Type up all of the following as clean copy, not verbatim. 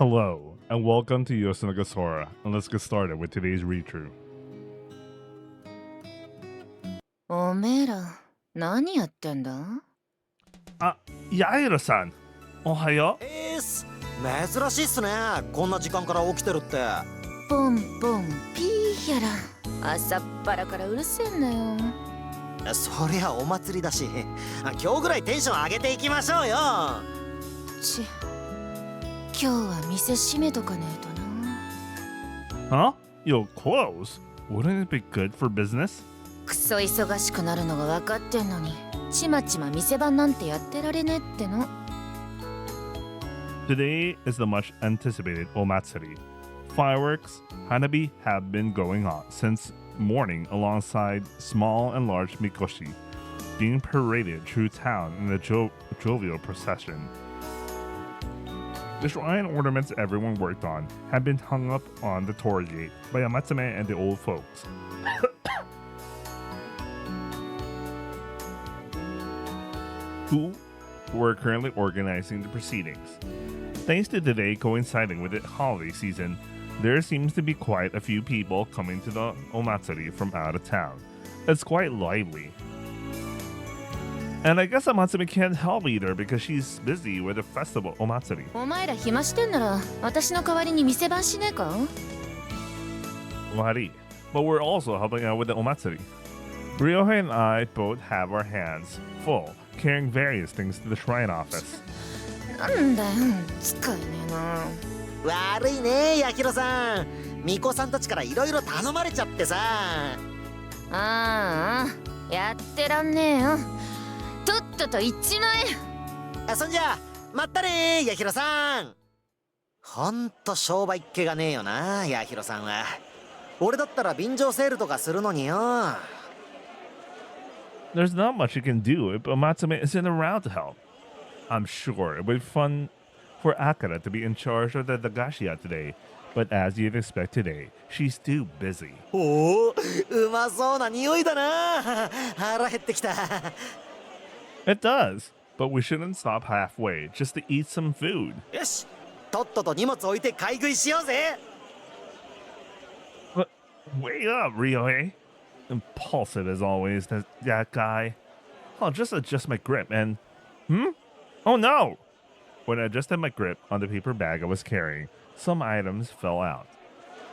Hello, and welcome to Yosuga Sora, and let's get started with today's read-through. おめえら、何やってんだ？Yairo-san! Ohayo? 珍しいっすね。こんな時間から起きてるって。ポンポンピーやら、朝っぱらからうるせえんだよ。そりゃお祭りだし、今日ぐらいテンション上げていきましょうよ。今日は店閉めとかねえとな。Huh? You'll close? Wouldn't it be good for business? クソ忙しくなるのが分かってんのに、ちまちま店番なんてやってられねえっての。Today is the much anticipated Omatsuri. Fireworks, hanabi have been going on since morning alongside small and large mikoshi, being paraded through town in a jovial procession. The shrine ornaments everyone worked on had been hung up on the torii gate by Amatsume and the old folks. Who were currently organizing the proceedings. Thanks to today coinciding with the holiday season, there seems to be quite a few people coming to the Omatsuri from out of town. It's quite lively. And I guess Amatsume can't help either because she's busy with the festival Omatsuri. お前ら暇してんなら、私の代わりに店番しねえかWari. But we're also helping out with the Omatsuri. Ryohei and I both have our hands full, carrying various things to the shrine office. なんだよ、使えねえな。悪いね、ヤヒロさん。巫女さんたちからいろいろ頼まれちゃってさ。ああ、やってらんねえよ。とっとと行っちまえ。そんじゃ、まったね、ヤヒロさん。ほんと商売っ気がねえよな、ヤヒロさんは。俺だったら便乗セールとかするのによ。There's not much you can do if Amatsume isn't around to help. I'm sure it would be fun for Akira to be in charge of the Dagashiya today, but as you'd expect today, she's too busy. おお、うまそうな匂いだな。腹減ってきた。It does, but we shouldn't stop halfway just to eat some food. よし、とっとと荷物置いて買い食いしようぜ。But wait up, Ryohei. Impulsive as always, that guy. I'll just adjust my grip and... Oh no! When I adjusted my grip on the paper bag I was carrying, some items fell out.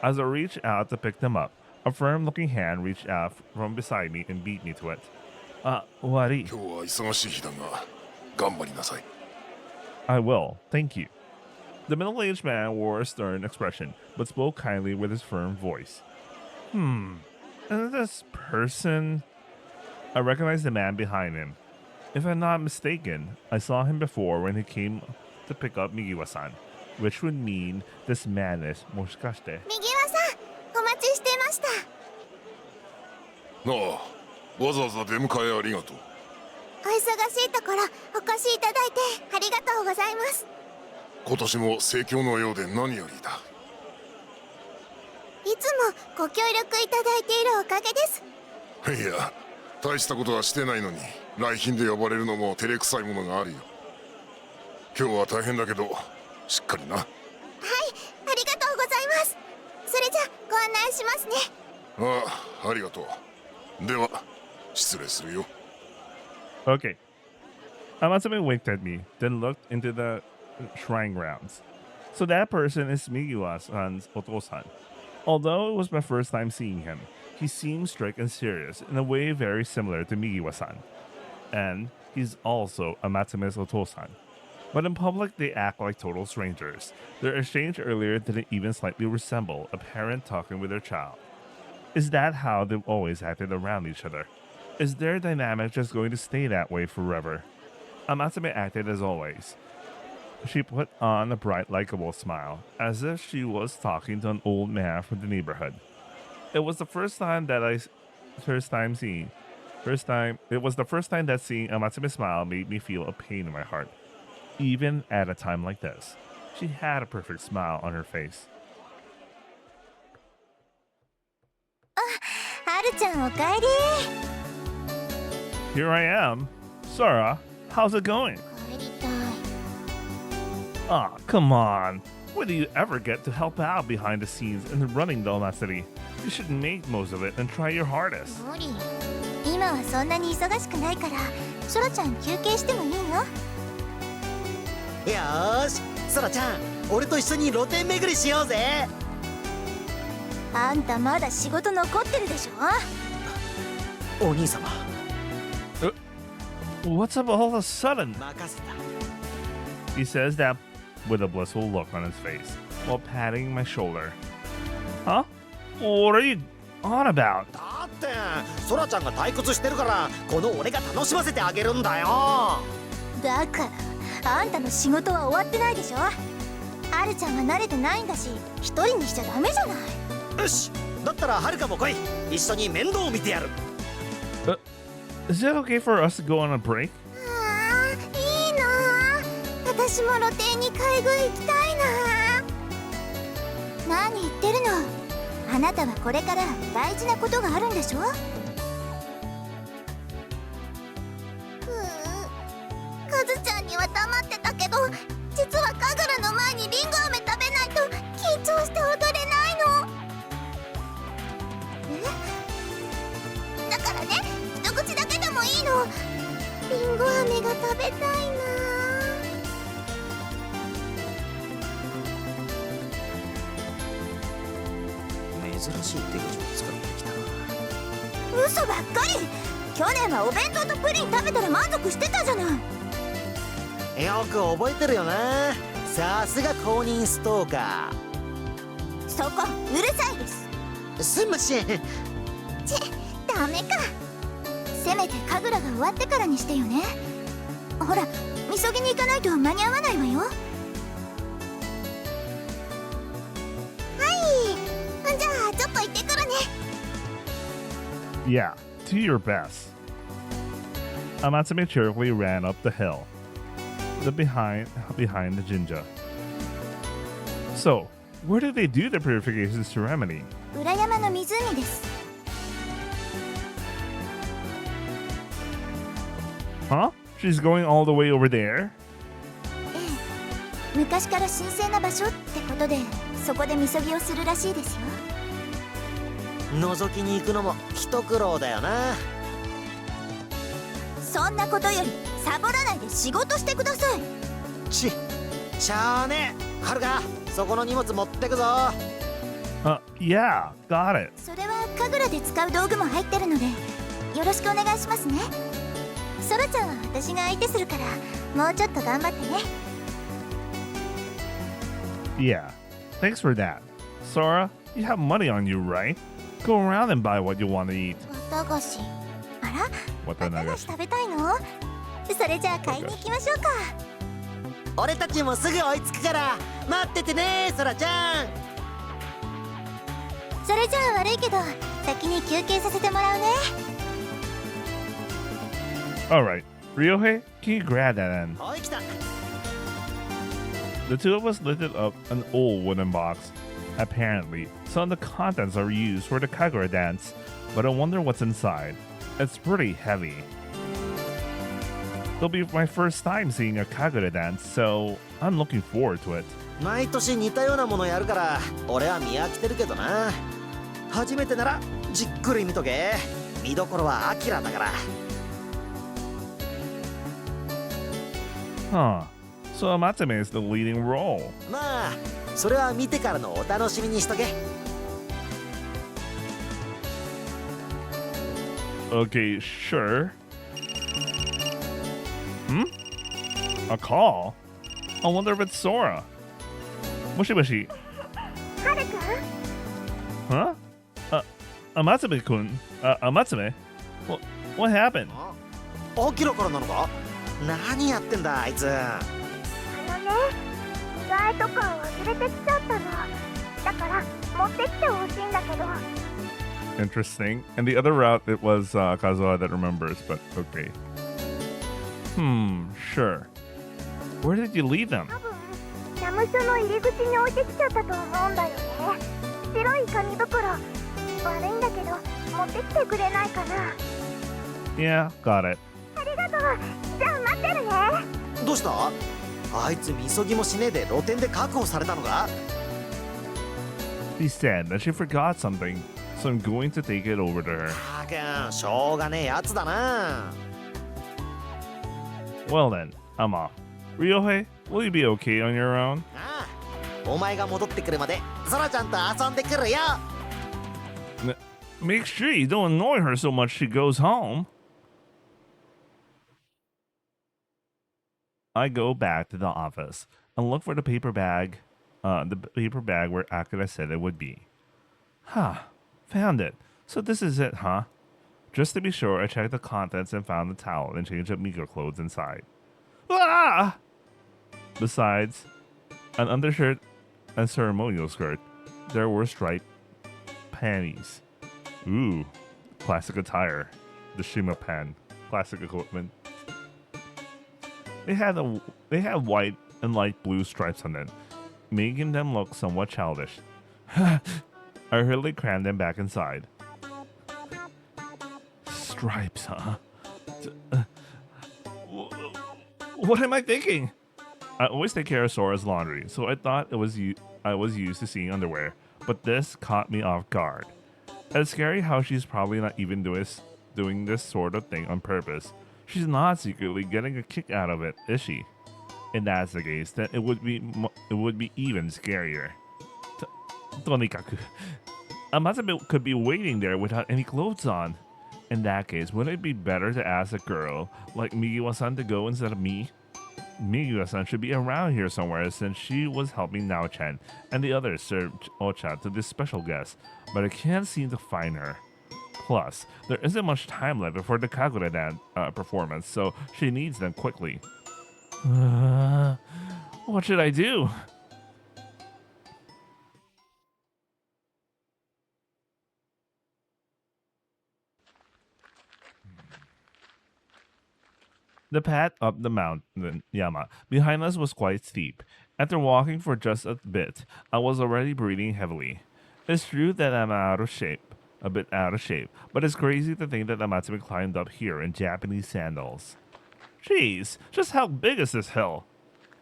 As I reached out to pick them up, a firm-looking hand reached out from beside me and beat me to it. Wari. 今日は忙しい日だが、頑張りなさい。I will, thank you. The middle-aged man wore a stern expression, but spoke kindly with his firm voice. And this person... I recognized the man behind him. If I'm not mistaken, I saw him before when he came to pick up Migiwa-san, which would mean this man is Moshikashite. 右輪さん、お待ちしてました。なあ、わざわざ出迎えありがとう。お忙しいところお越しいただいてありがとうございます。今年も盛況のようで何よりだ。いつもご協力いただいているおかげです。いや、大したことはしてないのに、来賓で呼ばれるのも照れくさいものがあるよ。今日は大変だけど、しっかりな。はい、ありがとうございます。それじゃご案内しますね。ああ、ありがとう。では、失礼するよ。Okay. Amatsume winked at me, then looked into the shrine grounds. So that person is Migiwa-san's Oto-san. Although it was my first time seeing him, he seemed strict and serious in a way very similar to Migiwa-san. And he's also Amatsume's Oto-san. But in public, they act like total strangers. Their exchange earlier didn't even slightly resemble a parent talking with their child. Is that how they've always acted around each other? Is their dynamic just going to stay that way forever? Amatsume acted as always. She put on a bright, likable smile, as if she was talking to an old man from the neighborhood. It was the first time that seeing Amatsume smile made me feel a pain in my heart. Even at a time like this, she had a perfect smile on her face. はるちゃんおかえり。 Here I am. Sora, how's it going? 帰りたい。Aw, come on. When do you ever get to help out behind the scenes in running the Omatsuri? You should make most of it and try your hardest. 無理。今はそんなに忙しくないから、ソラちゃん休憩してもいいよ。よーし、ソラちゃん、俺と一緒に露店巡りしようぜ。あんたまだ仕事残ってるでしょ。お兄様、 What's up all of a sudden? 任せた。 He says that with a blissful look on his face while patting my shoulder. Huh? What are you on about? だってソラちゃんが退屈してるからこの俺が楽しませてあげるんだよ。だからあんたの仕事は終わってないでしょ。はるちゃんは慣れてないんだし、一人にしちゃダメじゃない。よし、だったらはるかも来い。一緒に面倒を見てやる。 Is it okay for us to go on a break? ああ、いいな。私も露店に買い食い行きたいな。何言ってるの。あなたはこれから大事なことがあるんでしょ。カズちゃんには黙ってたけど、実はカグラの前にリンゴ飴食べないと緊張して踊れないの。だからね、一口だけでもいいの。リンゴ飴が食べたいな。珍しい手口を使ってきたな。嘘ばっかり。去年はお弁当とプリン食べたら満足してたじゃない。よく覚えてるよな。さすが公認ストーカそこうるさいです。ー。すんません。ダメか。せめて神楽が終わってからにしてよね。ほら、みそぎに行かないと間に合わないわよ。はい、じゃあちょっと行ってくるね。 Yeah, do your best. Amatsumi cheerfully ran up the hill, behind the jinja. So, where did they do the purification ceremony? 裏山の湖です。 Huh? She's going all the way over there? 昔から神聖な場所ってことで、そこでみそぎをするらしいですよ。覗きに行くのも一苦労だよな。そんなことよりサボらないで仕事してください。しゃあねえ。はるか、そこの荷物持ってくぞ。Yeah, got it. それは神楽で使う道具も入ってるので、よろしくお願いしますね。ソラちゃんは私が相手するから、もうちょっと頑張ってね。 Yeah, thanks for that. Sora, you have money on you, right? Go around and buy what you want to eat. 綿菓子。あら、綿菓子食べたいの？それじゃあ買いに行きましょうか。俺たちもすぐ追いつくから待っててね、ソラちゃん。それじゃあ悪いけど、先に休憩させてもらうね。 Alright, Ryohei, can you grab that end? おい、来た。 The two of us lifted up an old wooden box. Apparently, some of the contents are used for the Kagura dance, but I wonder what's inside. It's pretty heavy. It'll be my first time seeing a Kagura dance, so I'm looking forward to it. 毎年似たようなものやるから俺は見飽きてるけどな。初めてならじっくり見とけ。見どころはアキラだから。 Huh. So Amatsumi is the leading role. まあそれは見てからのお楽しみにしとけ。 Okay, sure. A call? I wonder if it's Sora. Mushi mushi. はるくん、 Huh? Amatsumi-kun? Amatsumi? What happened? アキラからなのか。何やってんだあいつ。着替えとか忘れてきちゃったの。だから持ってきてほしいんだけど。 Interesting. And the other route, it was Kazuha that remembers, but okay. Sure. Where did you leave them? 多分社務所の入り口に置いてきちゃったと思うんだよね。白い紙袋。悪いんだけど持ってきてくれないかな。 Yeah, got it. ありがとう。じゃあ待ってるね。どうした？あいつみそぎもしねえで露店で確保されたのか？ She said that she forgot something, so I'm going to take it over to her. たくん、しょうがねえやつだな。 Well then, I'm off. Ryohei, will you be okay on your own? ああ、お前が戻ってくるまでソラちゃんと遊んでくるよ。 Make sure you don't annoy her so much she goes home. I go back to the office and look for the paper bag where Akira said it would be. Found it. So this is it, huh? Just to be sure, I checked the contents and found the towel and changed up meager clothes inside. Ah! Besides an undershirt and ceremonial skirt, there were striped panties. Ooh, classic attire. The Shima pen, classic equipment. They had white and light blue stripes on them, making them look somewhat childish. I hurriedly crammed them back inside. Stripes, huh? What am I thinking? I always take care of Sora's laundry, so I thought I was used to seeing underwear, but this caught me off guard. It's scary how she's probably not even doing this sort of thing on purpose. She's not secretly getting a kick out of it, is she? If that's the case, then it would be even scarier. Tonikaku, Amatsube could be waiting there without any clothes on. In that case, wouldn't it be better to ask a girl like Migiwa-san to go instead of me? Migiwa-san should be around here somewhere since she was helping Nao-chan and the others served Ocha to this special guest, but I can't seem to find her. Plus, there isn't much time left before the Kagura performance, so she needs them quickly. What should I do? The path up the mountain Yama behind us was quite steep. After walking for just a bit, I was already breathing heavily. It's true that I'm a bit out of shape, but it's crazy to think that Amatsube climbed up here in Japanese sandals. Jeez, just how big is this hill?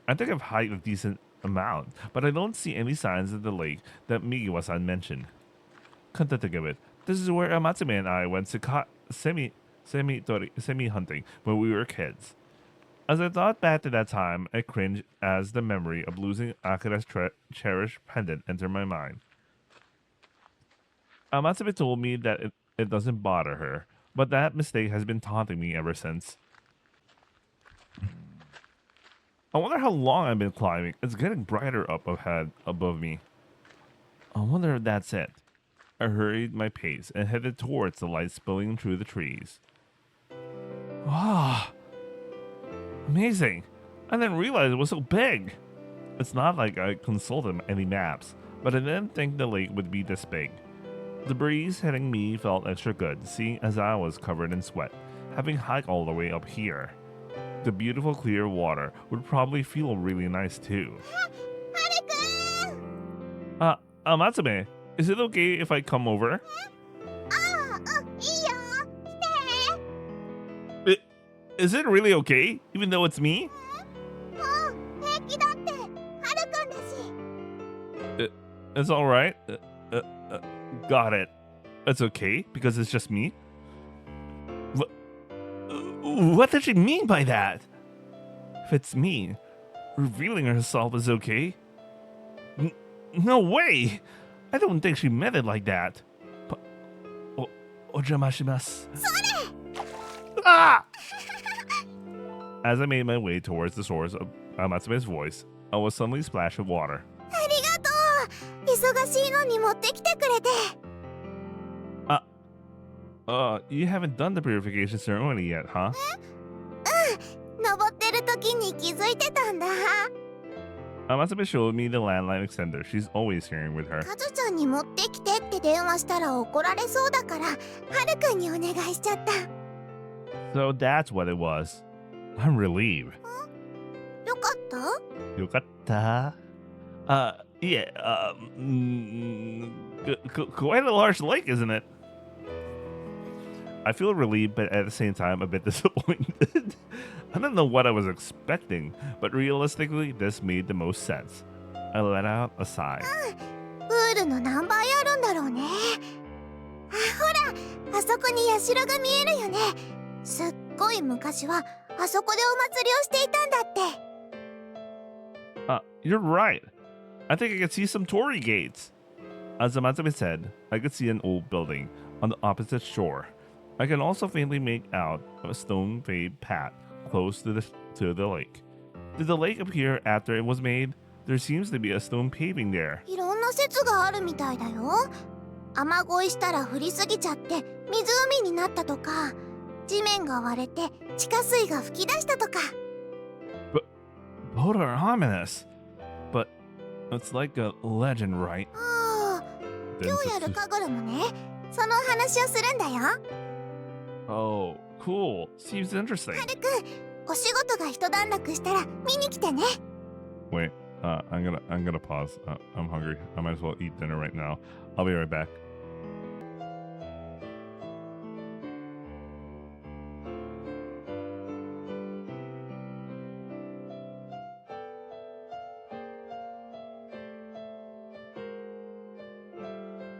I think I've hiked a decent amount, but I don't see any signs of the lake that Migiwa-san mentioned. Come to think of it, this is where Amatsube and I went to semi hunting when we were kids. As I thought back to that time, I cringed as the memory of losing Akira's cherished pendant entered my mind. Amatsube told me that it doesn't bother her, but that mistake has been taunting me ever since. I wonder how long I've been climbing. It's getting brighter up ahead above me. I wonder if that's it. I hurried my pace and headed towards the light spilling through the trees. Wow, amazing. I didn't realize it was so big. It's not like I consulted any maps, but I didn't think the lake would be this big. The breeze hitting me felt extra good, seeing as I was covered in sweat, having hiked all the way up here. The beautiful clear water would probably feel really nice too. Amatsube, is it okay if I come over? Is it really okay, even though it's me? It's alright. Got it. It's okay, because it's just me? What did she mean by that? If it's me, revealing herself is okay? No way! I don't think she meant it like that. Ojamashimashima. Ah! As I made my way towards the source of Amatsume's voice, I was suddenly splashed with water. You haven't done the purification ceremony yet, huh? Amatsume showed me the landline extender she's always carrying with her. So that's what it was. I'm relieved. Yokatta? Yeah, quite a large lake, isn't it? I feel relieved, but at the same time, a bit disappointed. I don't know what I was expecting, but realistically, this made the most sense. I let out a sigh. プールの何倍あるんだろうね。あ、ほら、あそこに社が見えるよね。すっごい昔はあそこでお祭りをしていたんだって。You're right. I think I could see some torii gates. As Amatsume said, I could see an old building on the opposite shore. I can also faintly make out a stone-paved path close to the lake. Did the lake appear after it was made? There seems to be a stone paving there. いろんな説があるみたいだよ。雨乞いしたら降りすぎちゃって湖になったとか、地面が割れて地下水が噴き出したとか。Both are ominous. But it's like a legend, right? ああ、今日やる神楽もね、その話をするんだよ。Oh, cool. Seems interesting. はるくん、お仕事が一段落したら見に来てね。Wait, I'm gonna pause. I'm hungry. I might as well eat dinner right now. I'll be right back.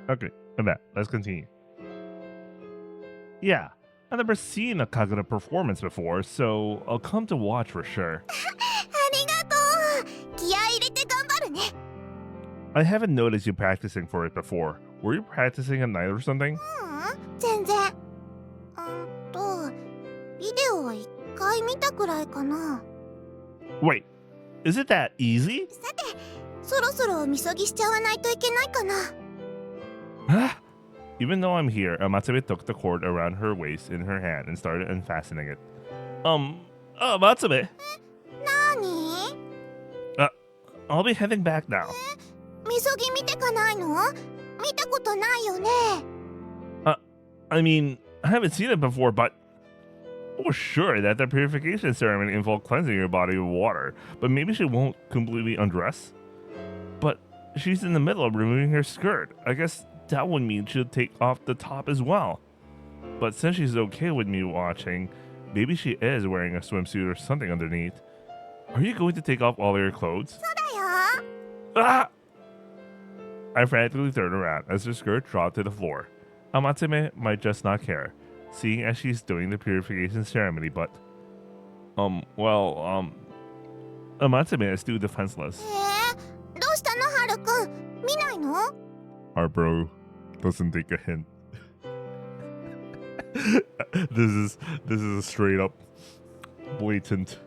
Okay, I'm back. Let's continue. Yeah, I've never seen a Kagura performance before, so I'll come to watch for sure. ありがとう。気合い入れて頑張るね。I haven't noticed you practicing for it before. Were you practicing at night or something? 全然。ビデオは一回見たくらいかな。Wait, is it that easy? さて、そろそろみそぎしちゃわないといけないかな。Huh? Even though I'm here, Matsume took the cord around her waist in her hand and started unfastening it. Matsume, なに？ I'll be heading back now. みそぎ見てかないの？見たことないよね。I mean, I haven't seen it before, but I was sure that the purification ceremony involved cleansing your body with water, but maybe she won't completely undress? But she's in the middle of removing her skirt. I guess that would mean she'll take off the top as well. But since she's okay with me watching, maybe she is wearing a swimsuit or something underneath. Are you going to take off all your clothes? そうだよ。 Ah! I frantically turned around as her skirt dropped to the floor. Amatsume might just not care, seeing as she's doing the purification ceremony, but... Amatsume is still defenseless. どうしたの、はるくん？見ないの？ Our bro doesn't take a hint. This is a straight up blatant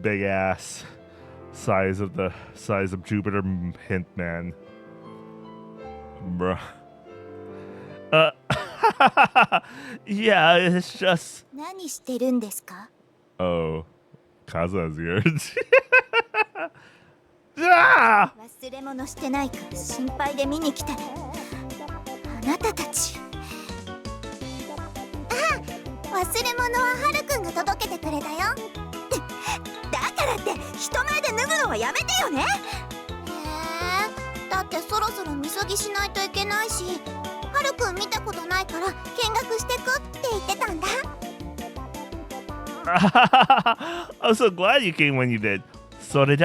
big ass size of Jupiter hint, man. Bruh. Yeah, it's just. 何してるんですか？ Oh, Kaza's here. Ah! 忘れ物してないか心配で見に来た。あなたたち。忘れ物ははるくんが届けてくれたよ。だからって人前で脱ぐのはやめてよね。だってそろそろみそぎしないといけないし、はるくん見たことないから見学してくって言ってたんだ。I'm so glad you came when you did. So did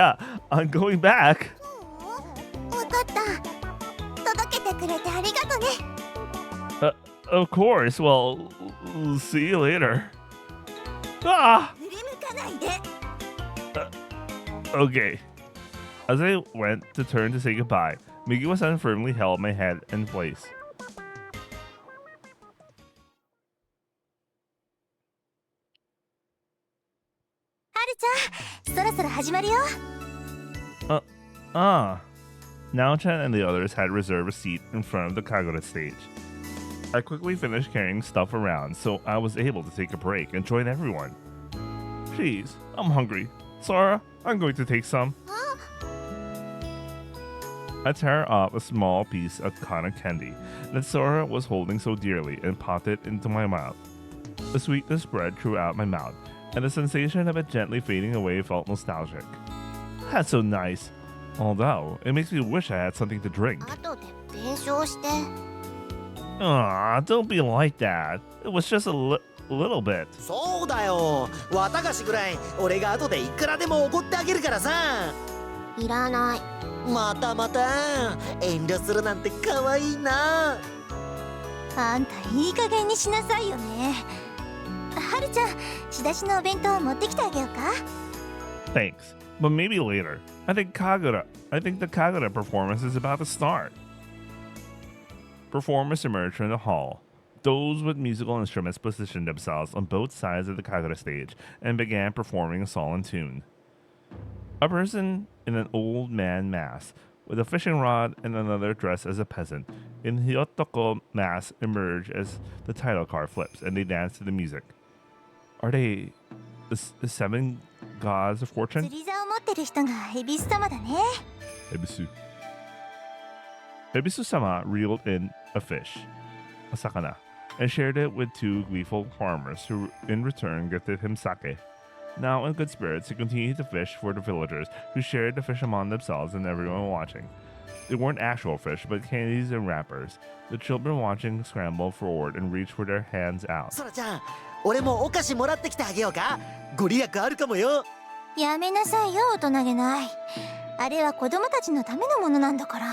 I'm going back. わかった。届けてくれてありがとね。Of course. Well, see you later. Ah! 振り向かないで。Okay. As I went to turn to say goodbye, Mikiwa-san firmly held my head in place. はるちゃん、そろそろ始まるよ。Nao-chan and the others had reserved a seat in front of the Kagura stage. I quickly finished carrying stuff around, so I was able to take a break and join everyone. Please, I'm hungry. Sora, I'm going to take some. I tear off a small piece of cotton candy that Sora was holding so dearly and popped it into my mouth. The sweetness spread throughout my mouth, and the sensation of it gently fading away felt nostalgic. That's so nice. Although, it makes me wish I had something to drink. 後で弁償して。Aw, don't be like that. It was just a little bit. そうだよ。綿菓子ぐらい俺が後でいくらでも怒ってあげるからさ。いらない。またまた遠慮するなんて可愛いな。あんたいい加減にしなさいよね。はるちゃん、仕出しのお弁当持ってきてあげようか。 Thanks, but maybe later. I think the Kagura performance is about to start. Performers emerged from the hall. Those with musical instruments positioned themselves on both sides of the Kagura stage and began performing a solemn tune. A person in an old man mask, with a fishing rod and another dressed as a peasant, in Hyotoko mask emerge as the title card flips and they dance to the music. Are they the seven gods of 釣 fortune? り竿を持ってる人が恵比寿様だね。 Ebisu-sama reeled in a fish, a sakana, and shared it with two gleeful farmers who in return gifted him sake. Now in good spirits, he continued to fish for the villagers who shared the fish among themselves and everyone watching. They weren't actual fish, but candies and wrappers. The children watching scrambled forward and reached for their hands out. そらちゃん、俺もお菓子もらってきてあげようか。ご利益あるかもよ。やめなさいよ、大人げない。あれは子供たちのためのものなんだから。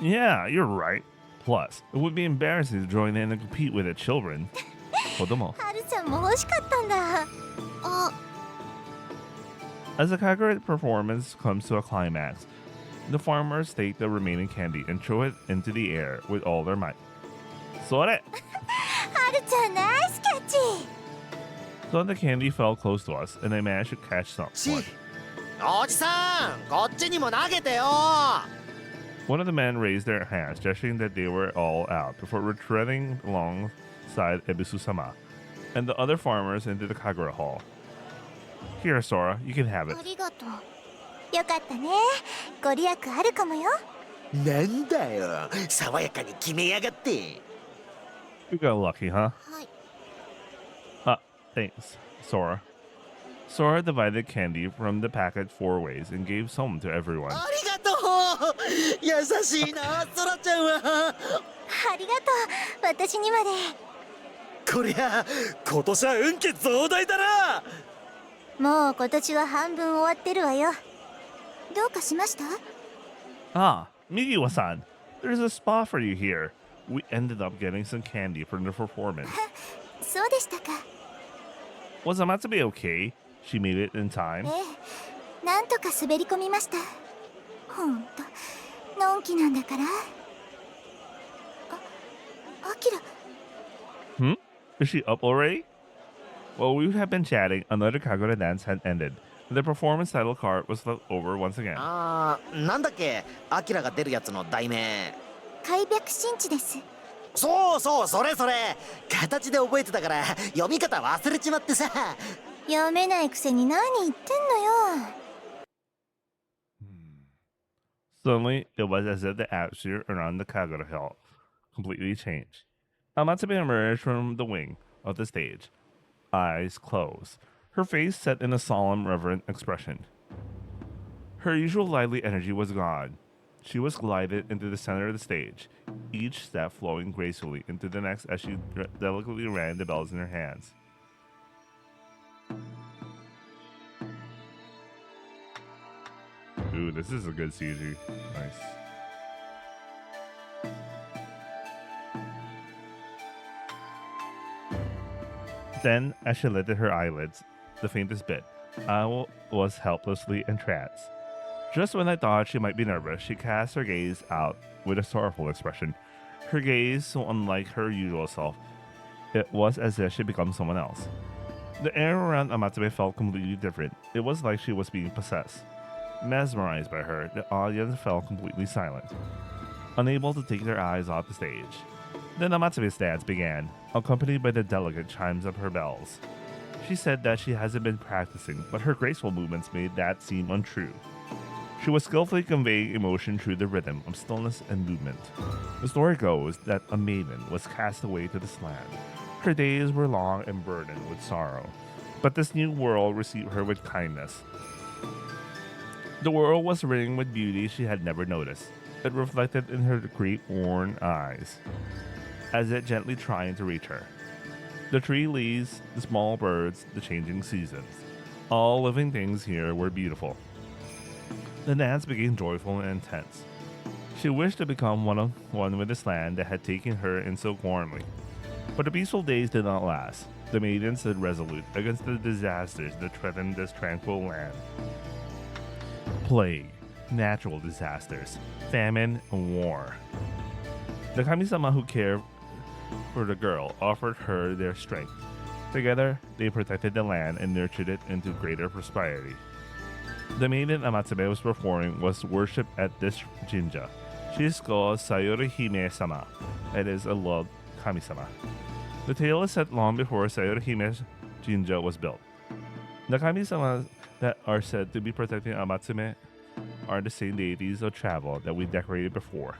Yeah, you're right. Plus, it would be embarrassing to join in and compete with the children. 子供. はるちゃんも欲しかったんだ。あ、 As the Kagura performance comes to a climax, the farmers take the remaining candy and throw it into the air with all their might. Sore! はるちゃんナイスキャッチ。 So the candy fell close to us, and I managed to catch some. おじさん、こっちにも投げてよ。 One of the men raised their hands, gesturing that they were all out, before retreating alongside Ebisu-sama and the other farmers into the Kagura hall. Here, Sora, you can have it. ありがとう。よかったね。ご利益あるかもよ。なんだよ、爽やかに決めやがって。 You got lucky, huh? はい。 Thanks, Sora. Sora divided candy from the packet 4 ways and gave some to everyone. ありがとう。優しいな、そらちゃんは。ありがとう。私にまで。こりゃ今年は運気増大だな。もう今年は半分終わってるわよ。どうかしました？ Ah, Migiwa-san, there's a spot for you here. We ended up getting some candy from the performance. そうでしたか。 Was Amatsume okay? She made it in time. ええ、なんとか滑り込みました。ほんと、のんきなんだから。あきら。 Hmm? Is she up already? While we had been chatting, another Kagura dance had ended. The performance title card was flipped over once again. あー、なんだっけ、アキラが出るやつの題名。開闢神地です。そうそう、それそれ。形で覚えてたから読み方忘れちまってさ。読めないくせに何言ってんのよ。 Suddenly, it was as if the atmosphere around the Kagura hill completely changed. Amatsume emerged from the wing of the stage, eyes closed, her face set in a solemn, reverent expression. Her usual lively energy was gone. She was glided into the center of the stage, each step flowing gracefully into the next as she delicately rang the bells in her hands. Ooh, this is a good CG. Nice. Then, as she lifted her eyelids, the faintest bit, I was helplessly entranced. Just when I thought she might be nervous, she cast her gaze out with a sorrowful expression. Her gaze so unlike her usual self, it was as if she'd become someone else. The air around Amatsume felt completely different. It was like she was being possessed. Mesmerized by her, the audience fell completely silent, unable to take their eyes off the stage. Then Amatsume's dance began, accompanied by the delicate chimes of her bells. She said that she hasn't been practicing, but her graceful movements made that seem untrue. She was skillfully conveying emotion through the rhythm of stillness and movement. The story goes that a maiden was cast away to this land. Her days were long and burdened with sorrow, but this new world received her with kindness. The world was ringing with beauty she had never noticed. It reflected in her great worn eyes, as it gently trying to reach her. The tree leaves, the small birds, the changing seasons. All living things here were beautiful. The dance became joyful and intense. She wished to become one with this land that had taken her in so warmly. But the peaceful days did not last. The maiden stood resolute against the disasters that threatened this tranquil land. Plague, natural disasters, famine, and war. The kami-sama who cared for the girl offered her their strength. Together, they protected the land and nurtured it into greater prosperity. The maiden Amatsume was performing was worshipped at this jinja. She is called Sayori Hime-sama and is a loved kami-sama. The tale is set long before Sayori Hime's jinja was built. The kami-sama that are said to be protecting Amatsume are the same deities of travel that we decorated before.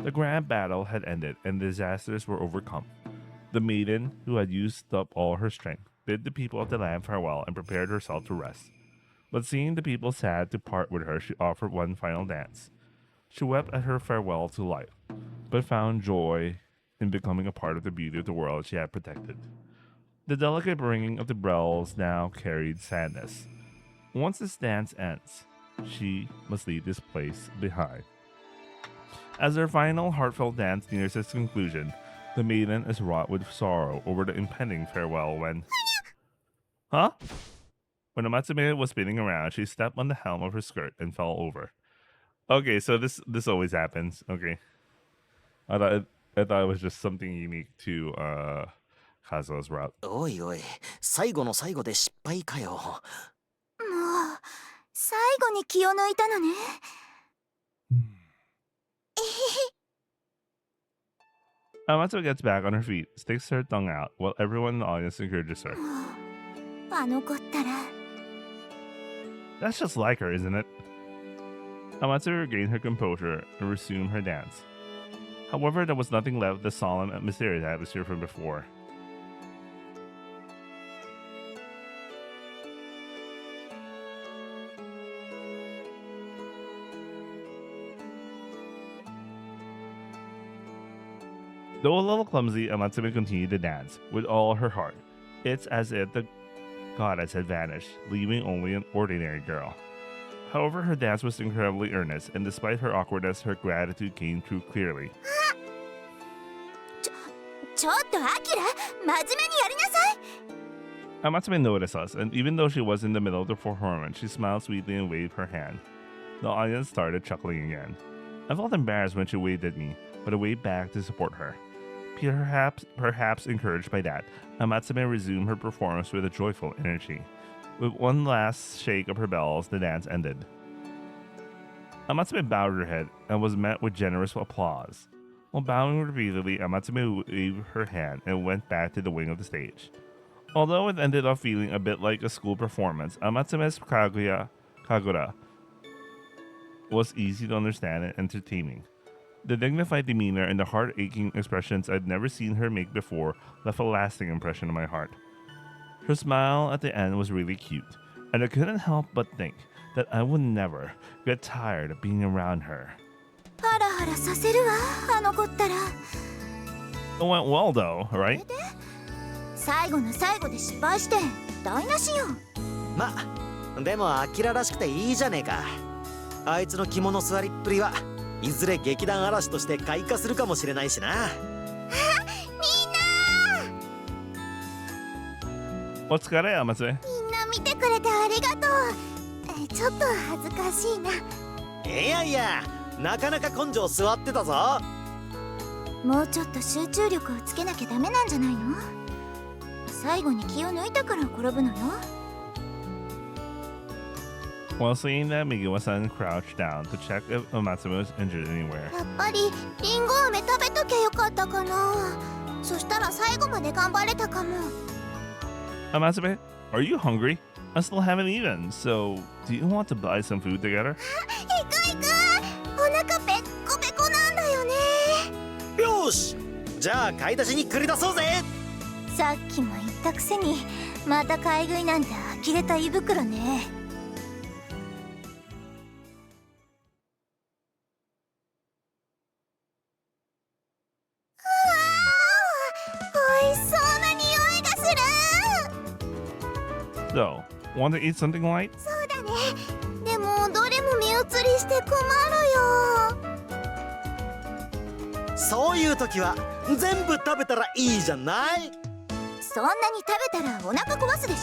The grand battle had ended and disasters were overcome. The maiden, who had used up all her strength, bid the people of the land farewell and prepared herself to rest. But seeing the people sad to part with her, she offered one final dance. She wept at her farewell to life, but found joy in becoming a part of the beauty of the world she had protected. The delicate ringing of the bells now carried sadness. Once this dance ends, she must leave this place behind. As her final heartfelt dance nears its conclusion, the maiden is wrought with sorrow over the impending farewell when... Huh? When Amatsume was spinning around, she stepped on the hem of her skirt and fell over. Okay, so this always happens. Okay. I thought it was just something unique to Kazuo's route. おいおい、最後の最後で失敗かよ。もう最後に気を抜いたのね。Amatsume gets back on her feet, sticks her tongue out, while everyone in the audience encourages her. あの子ったら。 That's just like her, isn't it? Amatsume regained her composure and resumed her dance. However, there was nothing left of the solemn and mysterious atmosphere from before. Though a little clumsy, Amatsume continued to dance with all her heart. It's as if the goddess had vanished, leaving only an ordinary girl. However, her dance was incredibly earnest, and despite her awkwardness, her gratitude came through clearly. ちょっとアキラ、真面目にやりなさい。 Amatsume noticed us, and even though she was in the middle of the performance, she smiled sweetly and waved her hand. The audience started chuckling again. I felt embarrassed when she waved at me, but I waved back to support her. Perhaps encouraged by that, Amatsume resumed her performance with a joyful energy. With one last shake of her bells, the dance ended. Amatsume bowed her head and was met with generous applause. While bowing repeatedly, Amatsume waved her hand and went back to the wing of the stage. Although it ended up feeling a bit like a school performance, Amatsume's kagura was easy to understand and entertaining. The dignified demeanor and the heart-aching expressions I'd never seen her make before left a lasting impression on my heart. Her smile at the end was really cute, and I couldn't help but think that I would never get tired of being around her. ハラハラさせるわ、あの子ったら。 It went well though, right? 最後の最後で失敗して台無しよ。ま、でもアキラらしくていいじゃねえか。あいつの肝の座りっぷりはいずれ劇団嵐として開花するかもしれないしな。お疲れ、Amatsume. みんな見てくれてありがとう。ちょっと恥ずかしいな。いやいや、なかなか根性座ってたぞ。もうちょっと集中力をつけなきゃダメなんじゃないの？最後に気を抜いたから転ぶのよ。While seeing that, Migiwa-san crouched down to check if Amatsume was injured anywhere. やっぱりリンゴ飴食べときゃよかったかな。そしたら最後まで頑張れたかも。Amatsume, are you hungry? I still haven't eaten, so do you want to buy some food together? 行く行く。お腹ペッコペコなんだよね。よし、じゃあ買い出しに繰り出そうぜ。さっきも言ったくせにまた買い食いなんて呆れた胃袋ね。though. Want to eat something light? そうだね。でもどれも目移りして困るよ。そういう時は全部食べたらいいじゃない。そんなに食べたらお腹壊すでし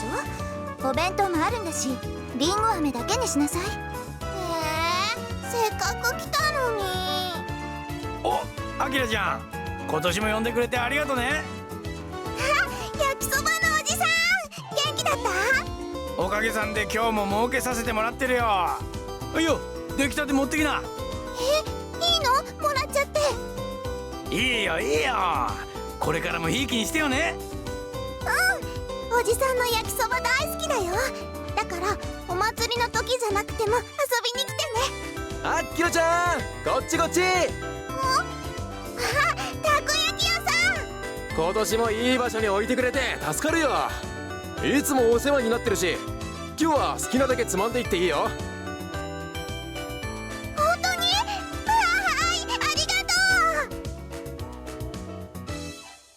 ょ。お弁当もあるんだし、リンゴ飴だけにしなさい。せっかく来たのに。お、アキラちゃん、今年も呼んでくれてありがとね。焼きそばのおじさん、元気だった？おかげさんで今日も儲けさせてもらってるよ。いいよ、出来たて持ってきな。いいの？もらっちゃって。いいよいいよ、これからもひいきにしてよね。おじさんの焼きそば大好きだよ。だからお祭りの時じゃなくても遊びに来てね。あっきらちゃん、こっちこっち。あ、たこ焼き屋さん。今年もいい場所に置いてくれて助かるよ。いつもお世話になってるし、今日は好きなだけつまんでいっていいよ。本当に？はい、ありがとう。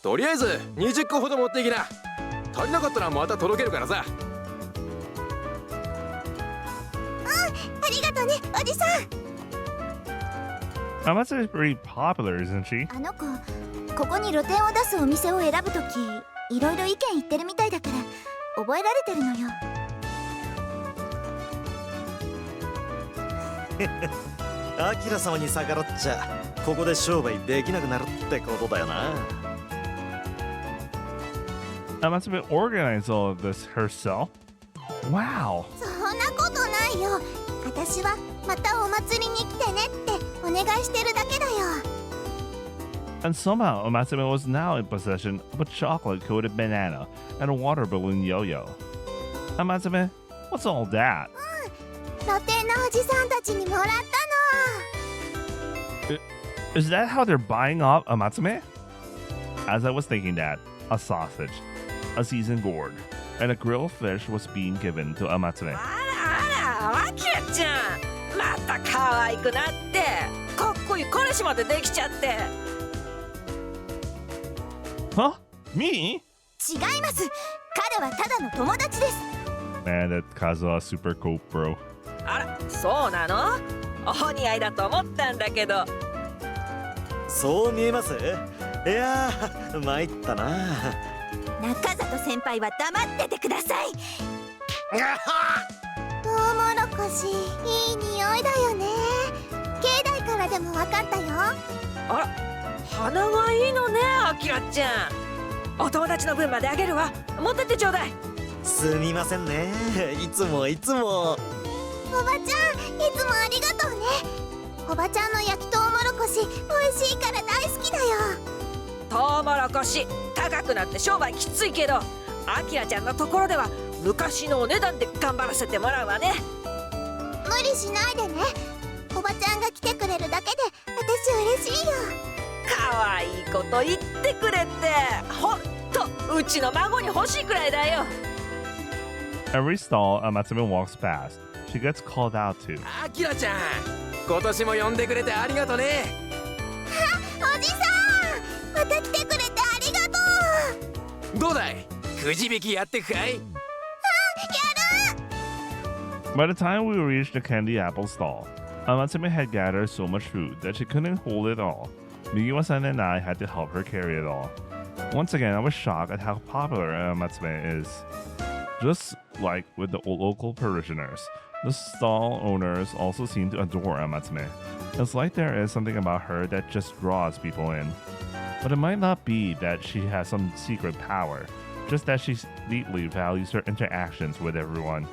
とりあえず20個ほど持っていきな。足りなかったらまた届けるからさ。ありがとね、おじさん。Amatsumi is pretty popular, isn't she? あの子、ここに露店を出すお店を選ぶとき、いろいろ意見言ってるみたいだから覚えられてるのよ。アキラ様に逆らっちゃここで商売できなくなるってことだよな。Amatsumi organized all of this herself? Wow! そんなことないよ。私はまたお祭りに来てねってお願いしてるだけだよ。 And somehow Amatsumi was now in possession of a chocolate-coated banana and a water balloon yo-yo. Amatsumi, what's all that? 露店のおじさんたちにもらったの。 Is that how they're buying off Amatsumi? As I was thinking that, a sausage, a seasoned gourd, and a grilled fish was being given to Amatsumi. あら、アキラちゃん、また可愛くなってかっこいい彼氏までできちゃって。 Huh? Me? 違います。彼はただの友達です。 Man, that Kazuha super cool, bro. あら、そうなの？お似合いだと思ったんだけど。そう見えます？いやー、参ったな。中里先輩は黙っててください。トウモロコシ、いい匂いだよね。境内からでも分かったよ。あら、鼻がいいのね、アキラちゃん。お友達の分まであげるわ。持ってってちょうだい。すみませんね。いつもいつも。おばちゃん、いつもありがとうね。おばちゃんの焼きトウモロコシ、美味しいから大好きだよ。トウモロコシ高くなって商売きついけど、アキラちゃんのところでは昔のお値段で頑張らせてもらうわね。無理しないでね。おばちゃんが来てくれるだけで私嬉しいよ。可愛いこと言ってくれて、ほんとうちの孫に欲しいくらいだよ。 Every stall Amatsumi walks past, she gets called out to. あきらちゃん、今年も呼んでくれてありがとね。おじさん、また来てくれてありがとう。どうだい、くじ引きやってくかい？ By the time we reached the candy apple stall, Amatsumi had gathered so much food that she couldn't hold it all. Migiwa-san and I had to help her carry it all. Once again, I was shocked at how popular Amatsumi is. Just like with the local parishioners, the stall owners also seem to adore Amatsumi. It's like there is something about her that just draws people in. But it might not be that she has some secret power, just that she deeply values her interactions with everyone.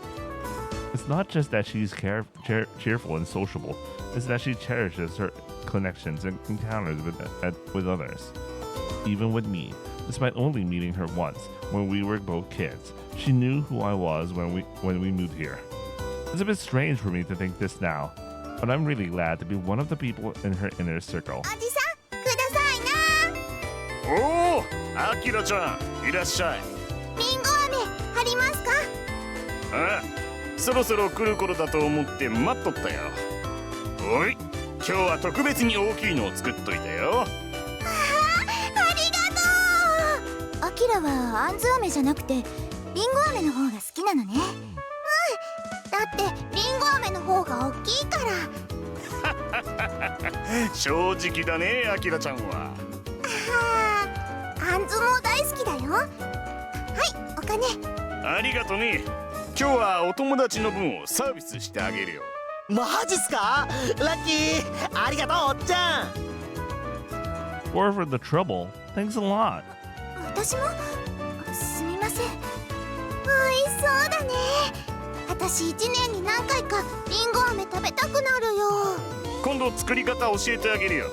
It's not just that she's cheerful and sociable, it's that she cherishes her connections and encounters with others. Even with me, despite only meeting her once when we were both kids, she knew who I was when we moved here. It's a bit strange for me to think this now, but I'm really glad to be one of the people in her inner circle. おじさん、くださいな。おお、アキラちゃん、いらっしゃい。リンゴ飴ありますか？ああ、そろそろ来る頃だと思って待っとったよ。おい、今日は特別に大きいのを作っといたよ。ありがとう。アキラはあんず飴じゃなくてリンゴ飴の方が好きなのね。だってリンゴ飴の方が大きいから。正直だねアキラちゃんは。あんずも大好きだよ。はい、お金。ありがとね。今日はお友達の分をサービスしてあげるよ。マジっすか？ラッキー、ありがとうおっちゃん。 Or for the trouble, thanks a lot. 私もすみません。美味しそうだね。私1年に何回かリンゴ飴食べたくなるよ。今度作り方教えてあげるよ。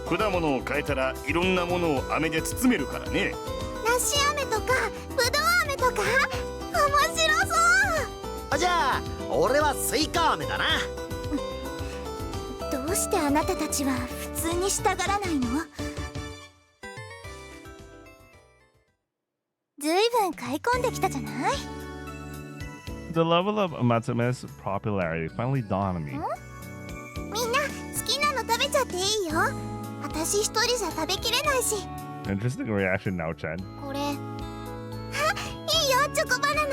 果物を変えたらいろんなものを飴で包めるからね。梨飴とかぶどう飴とか面白そう。じゃあ俺はスイカ飴だな。どうしてあなたたちは普通に従らないの？ずいぶん買い込んできたじゃない？ The level of Amatsume's popularity finally dawned on me. みんな好きなの食べちゃっていいよ。私一人じゃ食べきれないし。 Interesting reaction now, Chen. これ、あ、いいよチョコバナナ。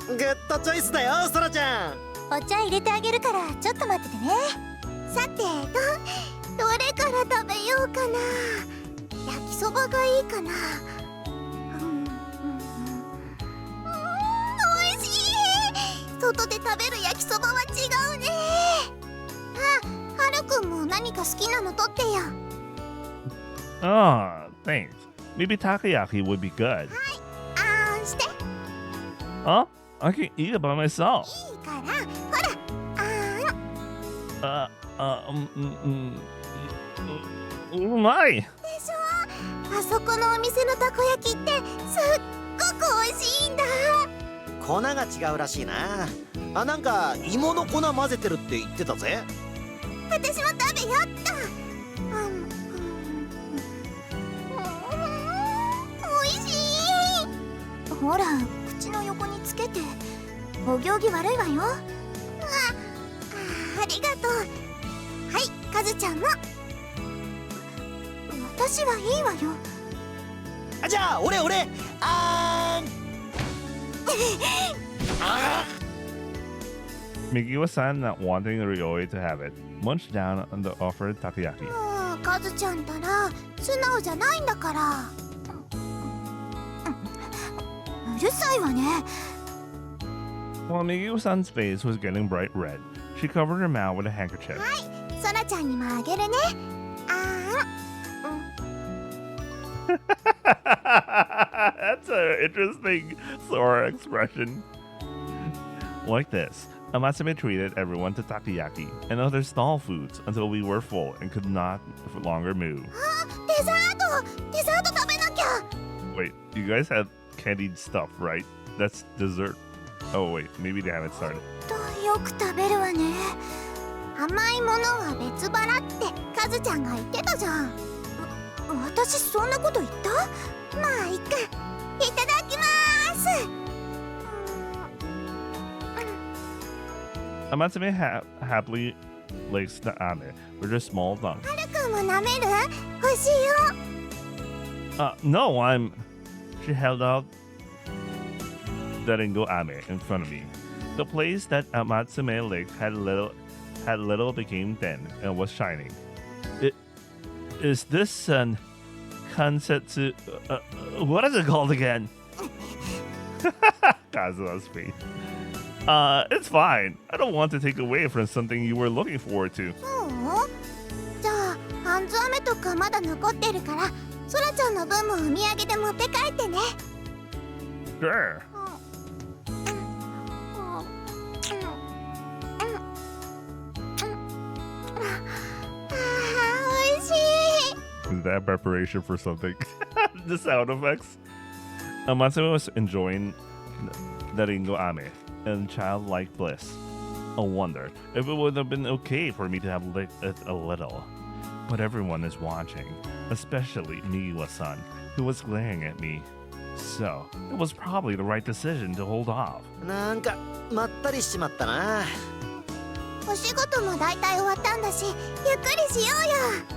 グッドチョイスだよソラちゃん。お茶入れてあげるからちょっと待っててね。さてどれから食べようかな。焼きそばがいいかな。おいしい。外で食べる焼きそばは違うね。あ、はるくんも何か好きなの取ってよ。Ah, thanks. Maybe takoyaki would be good. あんして。 Huh? I can eat it by myself. いいからほら。My. でしょ。あそこのお店のたこ焼きってすっごく美味しいんだ。粉が違うらしいな。あ、なんか芋の粉混ぜてるって言ってたぜ。私も食べよっと。美味しい。ほら口の横につけて。お行儀悪いわよ。ありがとう。はい、カズちゃんも。私はいいわよ。じゃあ俺あーん。Mikiwa-san, not wanting Ryoi to have it, munched down on the offered takoyaki. カズちゃんたら素直じゃないんだから。うるさいわね。While Mikiwa-san's face was getting bright red, she covered her mouth with a handkerchief. はい、ソラちゃんにもあげるね。That's an interesting Sora expression. Like this, Amatsume treated everyone to takoyaki and other stall foods until we were full and could not longer move. デザート食べなきゃ。 Wait, you guys had candied stuff, right? That's dessert. Oh wait, maybe they haven't started. よく食べるわね。甘いものは別腹ってカズちゃんが言ってたじゃん。私そんなこと言った？まあいっか。いただきます。Amatsume happily licks the ame with her small tongue. はるくんも舐める？欲しいよ。No, She held out the Ringo ame in front of me. The place that Amatsume licked had little became thin and was shining. Is this an Kansetsu? What is it called again? Kazuha's face. It's fine. I don't want to take away from something you were looking forward to. そう？じゃああんず飴とかまだ残ってるからソラちゃんの分もお土産で持って帰ってね。 Sure. Is that preparation for something? The sound effects. Amatsume was enjoying the Ringo Ame in childlike bliss. I wondered if it would have been okay for me to have licked it a little. But everyone is watching, especially Miwa-san, who was glaring at me. So, it was probably the right decision to hold off. なんかまったりしちまったな。お仕事も大体終わったんだし、ゆっくりしようよ。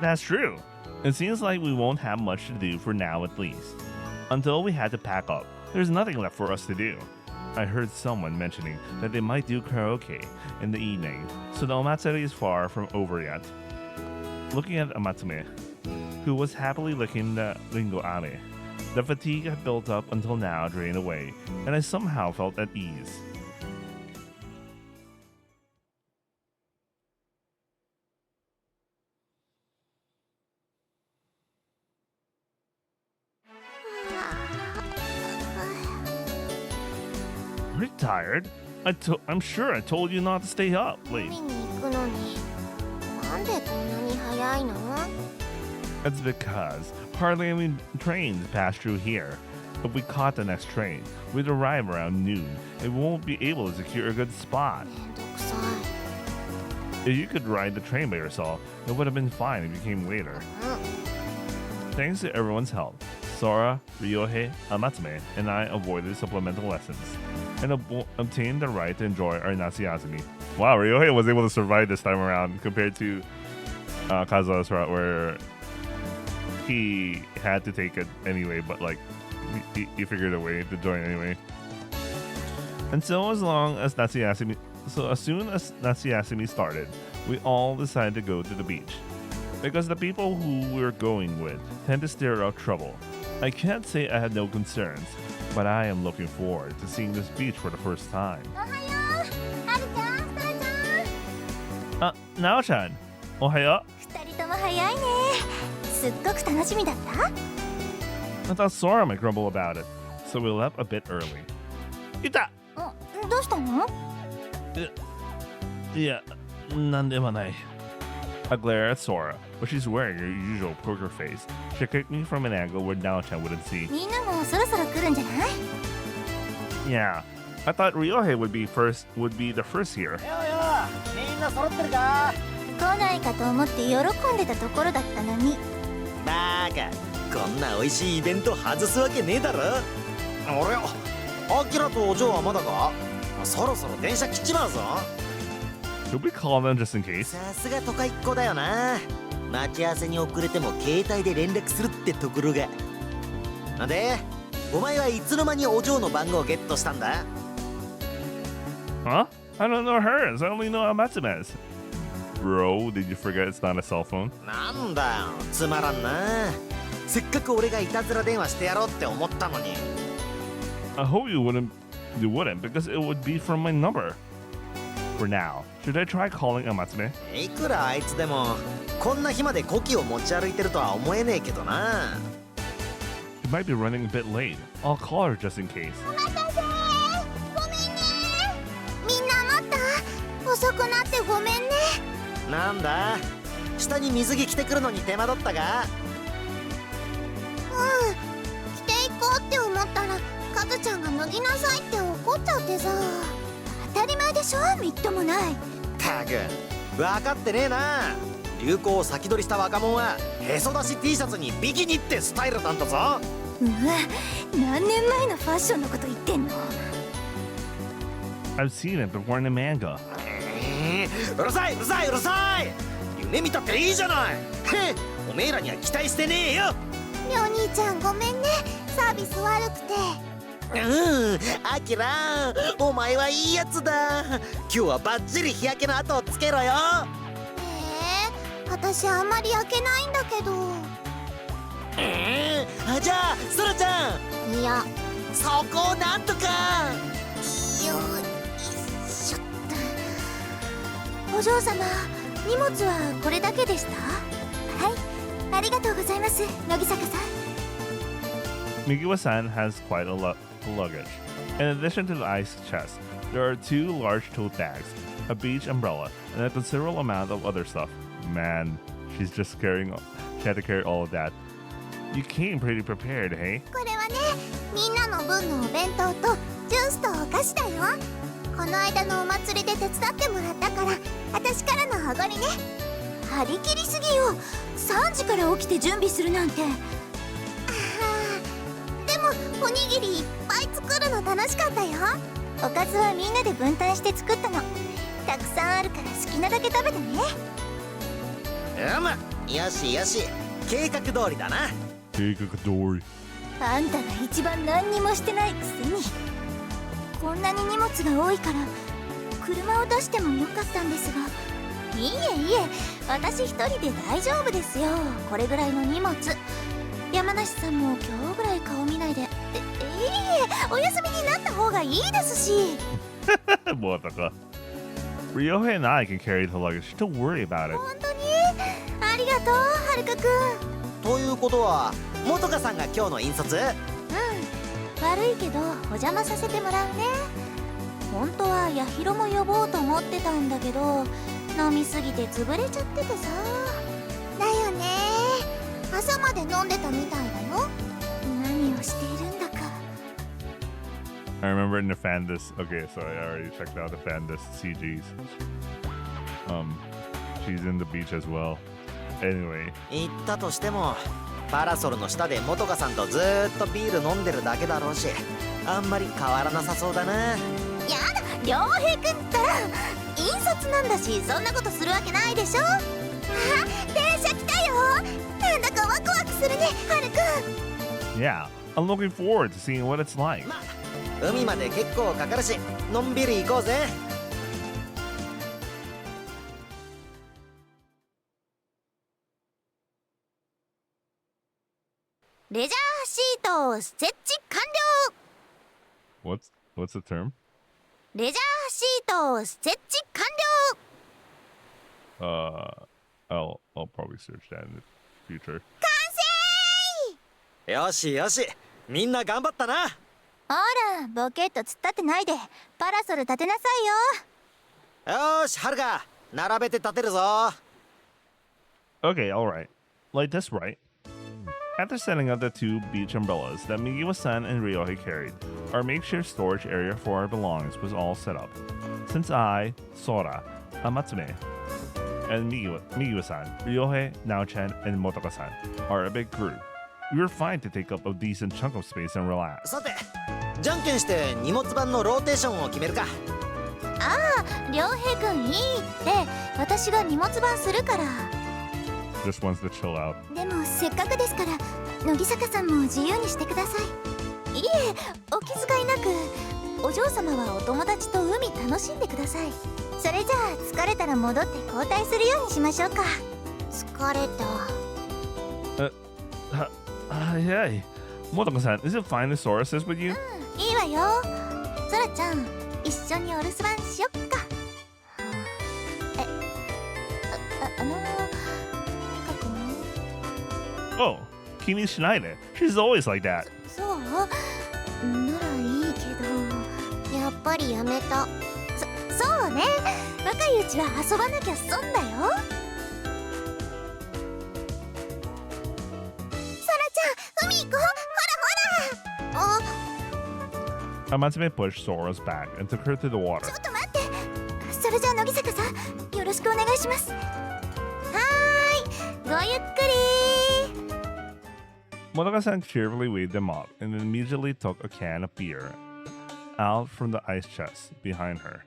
That's true. It seems like we won't have much to do for now at least. Until we had to pack up, There's nothing left for us to do. I heard someone mentioning that they might do karaoke in the evening, so the omatsuri is far from over yet. Looking at Amatsume, who was happily licking the lingo ame, the fatigue had built up until now drained away, and I somehow felt at ease. Are you tired? I'm sure I told you not to stay up late. 見に行くのになんでこんなに早いの？ That's because hardly any trains pass through here. If we caught the next train, we'd arrive around noon and we won't be able to secure a good spot. めんどくさい。 If you could ride the train by yourself, it would have been fine if you came later. Thanks to everyone's help, Sora, Ryohei, Amatsume, and I avoided supplemental lessons and obtained the right to enjoy our Natsu-Yazumi. Wow, Ryohei was able to survive this time around compared to Kazuha's route where he had to take it anyway, but like he figured a way to join anyway. And so as soon as Natsu-Yazumi started, we all decided to go to the beach. Because the people who we're going with tend to stir up trouble. I can't say I had no concerns, but I am looking forward to seeing this beach for the first time. おはよう。はるちゃん、そらちゃん。 Nao-chan, ohayo. 二人とも早いね。すっごく楽しみだった？ I thought Sora might grumble about it, so we left a bit early. Ita! どうしたの？ Yeah, nandemonai. I glare at Sora, but she's wearing her usual poker face. She kicked me from an angle where Nao-chan wouldn't see. みんなもそろそろ来るんじゃない？ Yeah, I thought Ryohei would be the first here. よみんな揃ってるか？来ないかと思って喜んでたところだったのに。バカ、こんな美味しいイベント外すわけねえだろ。あれ、アキラとジョーはまだか？そろそろ電車来ちまうぞ。 Should we call them just in case? さすが都会っ子だよな。待ち合わせに遅れても携帯で連絡するってところが。なんで、お前はいつの間にお嬢の番号をゲットしたんだ？ Huh? I don't know hers. I only know Amatsume's. Bro, did you forget it's not a cell phone? なんだよ、つまらんな。せっかく俺がいたずら電話してやろうって思ったのに。 I hope you wouldn't, because it would be from my number. For now, should I try calling Amatsume? いくらあいつでもこんな日まで古希を持ち歩いてるとは思えねえけどな。 She might be running a bit late. I'll call her just in case. お待たせ。ごめんね。みんな待った？遅くなってごめんね。なんだ、下に水着着てくるのに手間取ったが？着ていこうって思ったらカズちゃんが脱ぎなさいって怒っちゃってさ。当たり前でしょ、みっともない。たく分かってねえな。流行を先取りした若者はへそ出し T シャツにビキニってスタイルなんだぞ。何年前のファッションのこと言ってんの？ I've seen it before in the manga. うるさいうるさいうるさい。夢見たっていいじゃない。へっ、おめえらには期待してねえよ。りょう兄ちゃんごめんね、サービス悪くて。アキラ、お前はいいやつだ。今日はバッチリ日焼けの跡をつけろよ。私あんまり焼けないんだけど。じゃあソラちゃん。いや、そこをなんとか。よいしょっと。お嬢様、荷物はこれだけでした？はい、ありがとうございます、乃木坂さん。 Mikiwa-san has quite a lot of luggage. In addition to the ice chest, there are 2 large tote bags, a beach umbrella, and a considerable amount of other stuff. Man, she had to carry all of that. You came pretty prepared, hey? これはね、みんなの分のお弁当とジュースとお菓子だよ。この間のお祭りで手伝ってもらったから、私からのおごりね。張り切りすぎよ。3時から起きて準備するなんて。でもおにぎりいっぱい作るの楽しかったよ。おかずはみんなで分担して作ったの。たくさんあるから好きなだけ食べてね。よしよし、計画通りだな。計画通り。あんたが一番何にもしてないくせに。こんなに荷物が多いから車を出してもよかったんですが。いえいえ、私一人で大丈夫ですよ。これぐらいの荷物。山梨さんも今日ぐらい顔見ないで。いえ、お休みになった方がいいですし。Motherfucker. Ryohei and I can carry the luggage. Don't worry about it. 本当にありがとう、はるかくん。ということは元香さんが今日の引率？うん、悪いけどお邪魔させてもらうね。本当はヤヒロも呼ぼうと思ってたんだけど、飲みすぎて潰れちゃっててさ。だよね、朝まで飲んでたみたいだよ。何をしているんだか。 I remember in the Fandus. Okay, so I already checked out the Fandus CGs. She's in the beach as well. Anyway. 言ったとしてもパラソルの下で元香さんとずーっとビール飲んでるだけだろうし、あんまり変わらなさそうだな。やだ、良平くんったら引率なんだし、そんなことするわけないでしょ。あ、電車来たよ。なんだかワクワクするね、はるくん。 Yeah, I'm looking forward to seeing what it's like. まあ、海まで結構かかるし、のんびり行こうぜ。レジャーシート設置完了。 What's the term? レジャーシート設置完了。I'll probably search that in the future. 完成。よしよし、みんな頑張ったな。ほら、ボケット突っ立ってないでパラソル立てなさいよ。よーし、はるか、並べて立てるぞ。 Okay, all right. Like this, right? After setting up the two beach umbrellas that Migiwa-san and Ryohei carried, our makeshift storage area for our belongings was all set up. Since I, Sora, Amatsume, and Migiwa-san, Ryohei, Nao-chan, and Motoko-san are a big group, we were fine to take up a decent chunk of space and relax. さて、じゃんけんして荷物番のローテーションを決めるか。ああ、良平くんいいって。私が荷物番するから。 Just wants to chill out. でもせっかくですから乃木坂さんも自由にしてください。いえ、お気遣いなく。お嬢様はお友達と海楽しんでください。それじゃあ疲れたら戻って交代するようにしましょうか。疲れた。Hey, Motoko-san, is it fine if Sora sits with you? いいわよ。ソラちゃん、一緒にお留守番しよっか。Oh, Kimi Schneider. She's always like that. そう？ならいいけど、やっぱりやめた。そうね。若いうちは遊ばなきゃ損だよ。ソラちゃん、海行こう。ほらほら。あ、 Amatsume pushed Sora's back and took her to the water. ちょっと待って。それじゃあ乃木坂さん、よろしくお願いします。はーい、ごゆっくり。Motoko-san cheerfully waved them off and then immediately took a can of beer out from the ice chest behind her.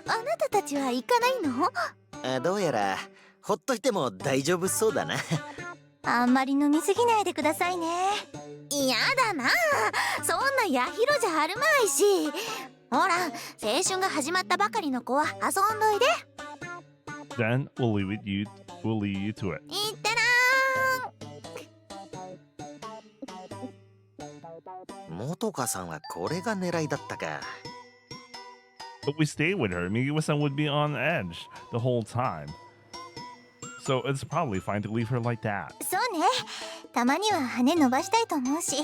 あなたたちは行かないの？どうやらほっといても大丈夫そうだな。あんまり飲みすぎないでくださいね。嫌だな、そんなヤヒロじゃあるまいし。ほら、青春が始まったばかりの子は遊んどいで。 Then we'll leave you to it. いってらーん。元香さんはこれが狙いだったか。 If we stayed with her, Migiwa-san would be on edge the whole time. So it's probably fine to leave her like that. そうね、たまには羽伸ばしたいと思うし、後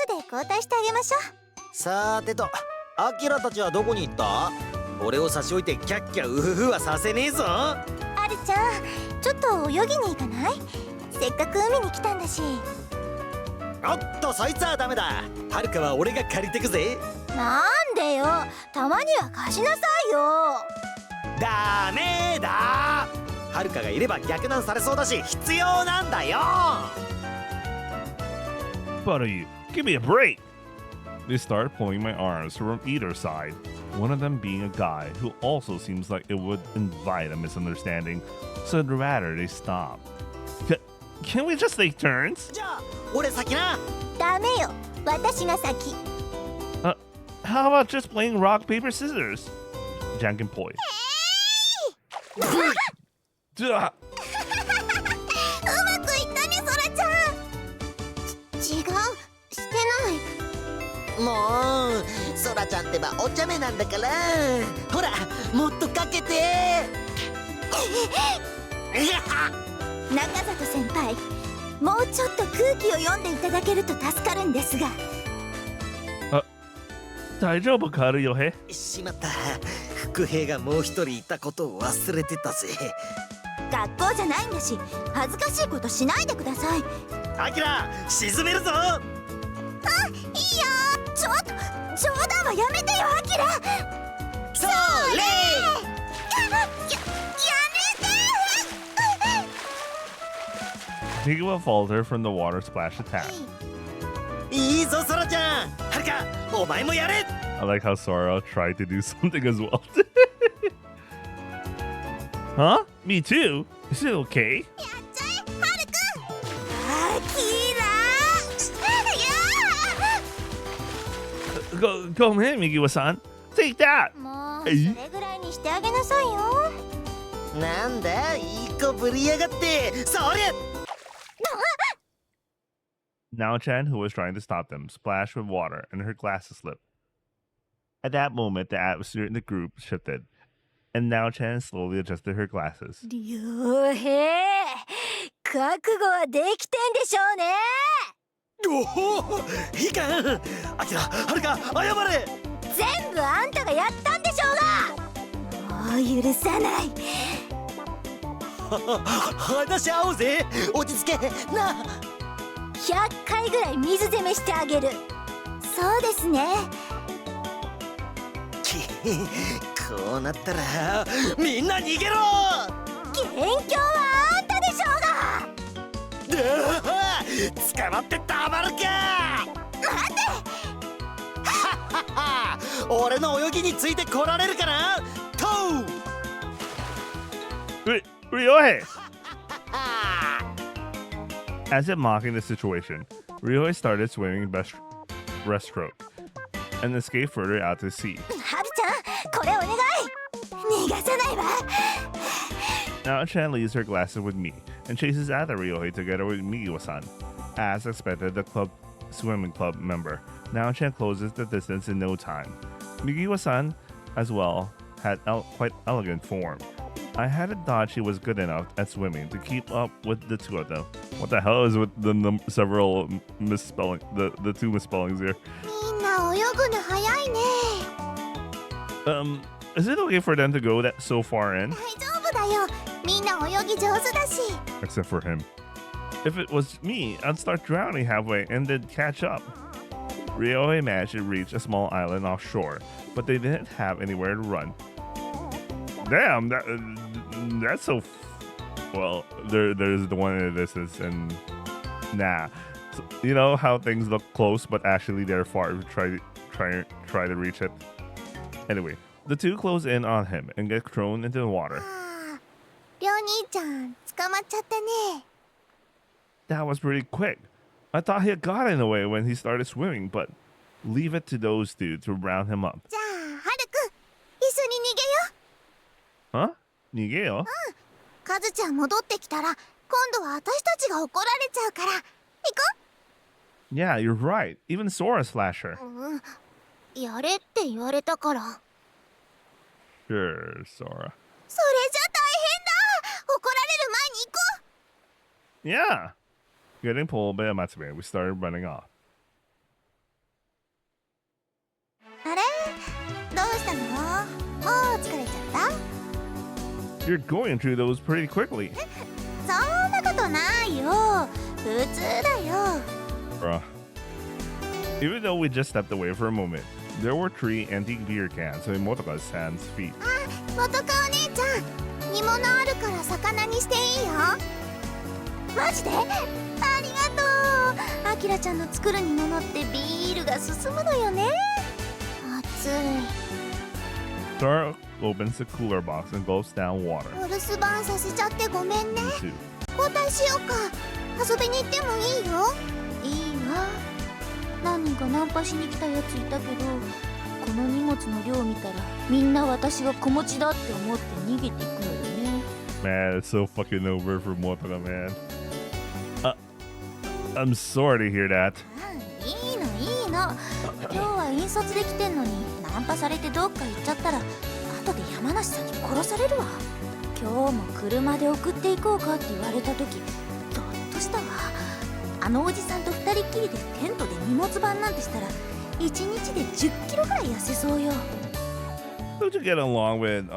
で交代してあげましょう。さーてと、アキラたちはどこに行った？俺を差し置いてキャッキャウフフはさせねえぞ。あるちゃん、ちょっと泳ぎに行かない？せっかく海に来たんだし。おっと、そいつはダメだ。はるかは俺が借りてくぜ。なんでよ、たまには貸しなさいよ。ダメだ。はるかがいれば逆難されそうだし必要なんだよ。 But you, give me a break! They started pulling my arms from either side. one of them being a guy who also seems like it would invite a misunderstanding, so I'd rather they stop. Can we just take turns? じゃあ俺先な。ダメよ、私が先。 How about just playing rock, paper, scissors? Jank and Poi. うまくいったね、ソラちゃん。違う、してない。もうソラちゃんってばお茶目なんだから。ほらもっとかけて。中里先輩、もうちょっと空気を読んでいただけると助かるんですが。大丈夫か、ヨヘ？しまった、伏兵がもう一人いたことを忘れてたぜ。学校じゃないんだし、恥ずかしいことしないでください。アキラ、沈めるぞ。あ、いいよ。ちょっと冗談はやめてよ、アキラ。それ。やめて。 Miguel faltered from the water splash attack. いいぞソラちゃん。はるか、お前もやれ。 I like how Sora tried to do something as well. Huh? Me too? Is it okay? やっちゃえ、はるくん。アキラ。Go ahead, Miguel-san. Take that. もうそれぐらいにしてあげなさいよ。なんだ、いい子ぶりやがって。そりゃ。Nao-chan, who was trying to stop them, splashed with water and her glasses slipped. At that moment, the atmosphere in the group shifted, and Nao-chan slowly adjusted her glasses. 良平、覚悟はできてんでしょうね。おお、いいかん。アキラ、はるか、謝れ。全部あんたがやったんでしょうが。もう許さない。話し合おうぜ。落ち着けな。100回ぐらい水攻めしてあげる。そうですね。こうなったらみんな逃げろ。元凶はあんたでしょうが。捕まってたまるか。待て。俺の泳ぎについてこられるかな。とう。Ryohei! As if mocking the situation, Ryohei started swimming breaststroke and escaped further out to sea. はるちゃん、これお願い。逃がさないわ。Nao-chan leaves her glasses with me and chases after Ryohei together with Migiwa-san. As expected, the swimming club member, Nao-chan closes the distance in no time. Migiwa-san, as well, had quite elegant form. I hadn't thought she was good enough at swimming to keep up with the two of them. What the hell is with the several misspelling, the two misspellings here? みんな泳ぐの早いね。Is it okay for them to go that so far in? 大丈夫だよ。みんな泳ぎ上手だし。 Except for him. If it was me, I'd start drowning halfway and then catch up. Ryohei managed to reach a small island offshore, but they didn't have anywhere to run. Damn, that's so. Well, there's the one in the distance, and nah. So, you know how things look close, but actually they're far. Try to reach it. Anyway, the two close in on him and get thrown into the water. りょう兄ちゃん、捕まっちゃったね。 That was pretty quick. I thought he had gotten away when he started swimming, but leave it to those two to round him up. じゃあ、はるくん、一緒に逃げよ。 Huh? 逃げよ? カズちゃん戻ってきたら、今度は私たちが怒られちゃうから。行こ Yeah, you're right. Even Sora slashed her. う。うん。やれって言われたから。 Sure, Sora. それじゃ大変だ。怒られる前に行こ Yeah. Getting pulled by Matsume, we started running off. う。あれ？どうしたの？もう疲れちゃった？ You're going through those pretty quickly. そんなことないよ。普通だよ。 Bruh. Even though we just stepped away for a moment, there were 3 antique beer cans in Motoka's hands feet. 元カお姉ちゃん、煮物あるから魚にしていいよ。マジで？ありがとう。アキラちゃんの作る煮物ってビールが進むのよね。熱い。Sora opens the cooler box and gulps down water. お留守番させちゃってごめんね。 Me too. 交代しようか。遊びに行ってもいいよ。いいわ。何人かナンパしに来たやついたけど、この荷物の量見たらみんな私が子持ちだって思って逃げていくのよね。 Man, it's so fucking over for Motoga, man. I'm sorry to hear that. いいのいいの。今日は引率で来てんのにナンパされてどっか行っちゃったら後で山梨さんに殺されるわ。今日も車で送っていこうかって言われた時ドッとしたわ。あのおじさんと二人っきりでテントで荷物番なんてしたら1日で10キロぐらい痩せそうよ。 Don't you get along with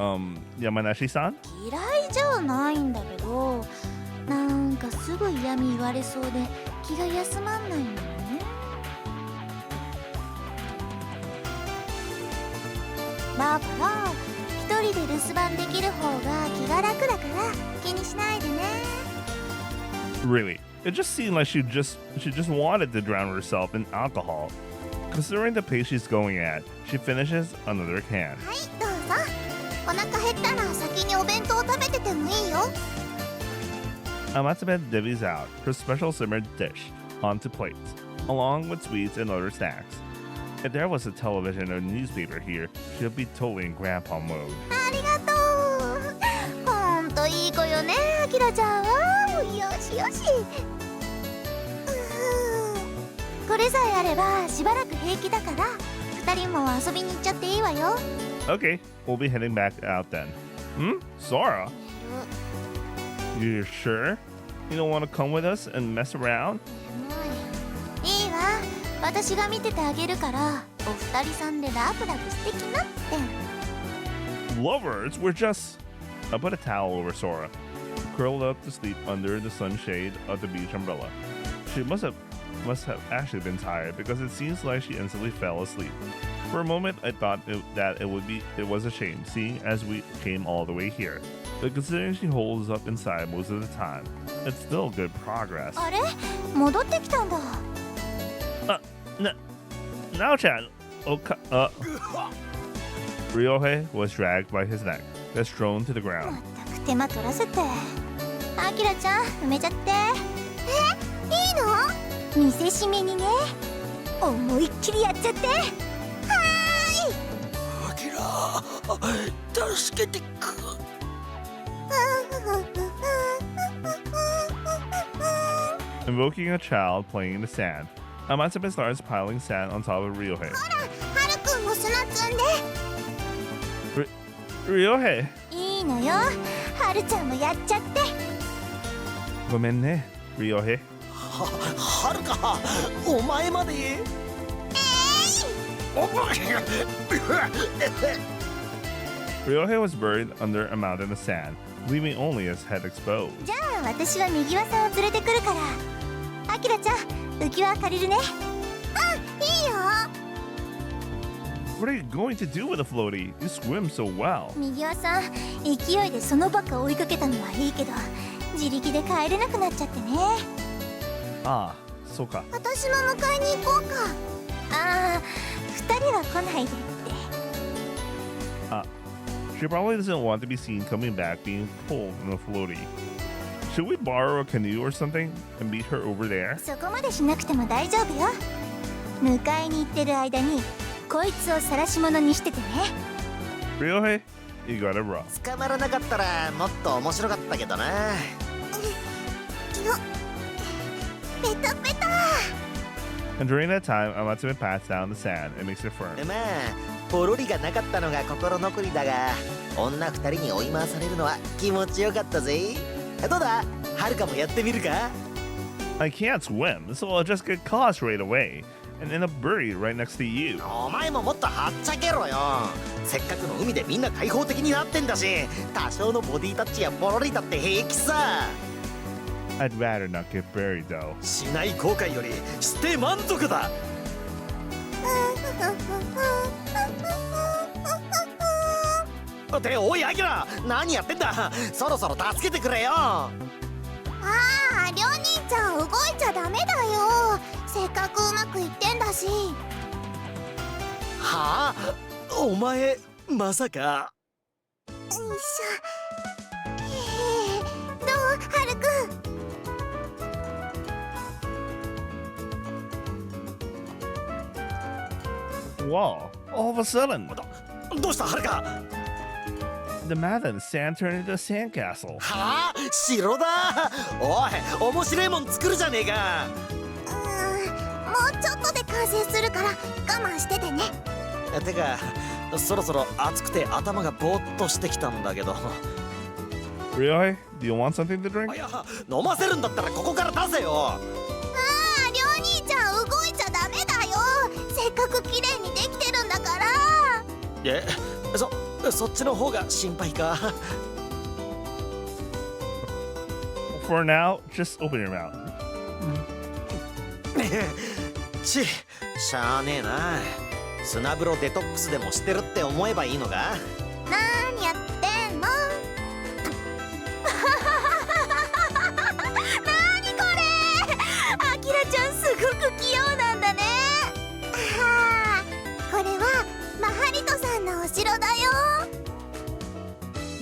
Yamanashi-san? 嫌いじゃないんだけど、なんかすぐ嫌味言われそうで気が休まんないのよね。だから一人で留守番できる方が気が楽だから気にしないでね。 Really? It just seemed like she just wanted to drown herself in alcohol. Considering the pace she's going at, she finishes another can. はい、どうぞ。お腹減ったら先にお弁当食べててもいいよ。 Amatsume divvies out her special simmered dish onto plates, along with sweets and other snacks. If there was a television or newspaper here, she'd be totally in grandpa mode. ありがとう。ほんといい子よね、アキラちゃんは。よしよし。これさえあればしばらく平気だから二人も遊びに行っちゃっていいわよ。 Okay, we'll be heading back out then. Sora? You sure? You don't want to come with us and mess around? いいわ。私が見ててあげるからお二人さんでラブラブしてきなって。 Lovers, we're just... I put a towel over Sora, curled up to sleep under the sunshade of the beach umbrella. She must have actually been tired because it seems like she instantly fell asleep. For a moment, I thought it was a shame, seeing as we came all the way here. But considering she holds up inside most of the time, it's still good progress. あれ、戻ってきたんだ。Now-chan, Ryohei was dragged by his neck, then thrown to the ま ground. ったく手間取らせて。アキラちゃん、埋めちゃって。いいの？見せしめにね。思いっきりやっちゃって。はーい。アキラ、助けてく。Invoking a child playing in the sand, Amatsume starts piling sand on top of Ryohei. ほら、ハルくんも砂積んで。Ryohei! いいのよ。ハルちゃんもやっちゃって。ごめんね、Ryohei. はるか、お前まで。Ryohei was buried under a mountain of sand, leaving only his head exposed. じゃあ私は右輪さんを連れてくるから。アキラちゃん、浮き輪借りるね。うん、いいよ。 What are you going to do with a floaty? You swim so well. 右輪さん、勢いでそのバカ追いかけたのはいいけど自力で帰れなくなっちゃってね。ああ、そうか。私も迎えに行こうか。ああ、二人は来ないでって。She probably doesn't want to be seen coming back being pulled in a floaty. Should we borrow a canoe or something and meet her over there? そこまでしなくても大丈夫よ。迎えに行ってる間にこいつを晒し者にしててね。 Ryohei, you got it wrong. 捕まらなかったらもっと面白かったけどな。ペタペタ。 And during that time, Amatsume pats down the sand and makes it firm. まあポロリがなかったのが心残りだが、女二人に追い回されるのは気持ちよかったぜ。どうだ、はるかもやってみるか？ I can't swim, so I'll just get caught straight away and end up buried right next to you. お前ももっとはっちゃけろよ。せっかくの海でみんな開放的になってんだし、多少のボディタッチやポロリだって平気さ。 I'd rather not get buried though. しない後悔よりして満足だ。っておいアキラ、何やってんだ。そろそろ助けてくれよ。ああ、りょう兄ちゃん動いちゃダメだよ。せっかくうまくいってんだし。はあ、お前まさか。よいしょ。どうハルくん。 Whoa, all of a sudden, どうしたはるか。 the mother and sand turned into a sandcastle. はあ、城だ。おい、面白いもん作るじゃねえか。もうちょっとで完成するから我慢しててね。てか、そろそろ暑くて頭がぼーっとしてきたんだけど。 Really? Do you want something to drink? いや、飲ませるんだったらここから出せよ。りょう兄ちゃん動いちゃダメだよ。せっかく綺麗にできてるんだから。え、そっちの方が心配か。 For now, just open your mouth. しゃあねえな。砂風呂デトックスでもしてるって思えばいいのか。なーにやってんの。なーにこれ。アキラちゃんすごく器用なんだね。これはマハリトさんのお城だよ。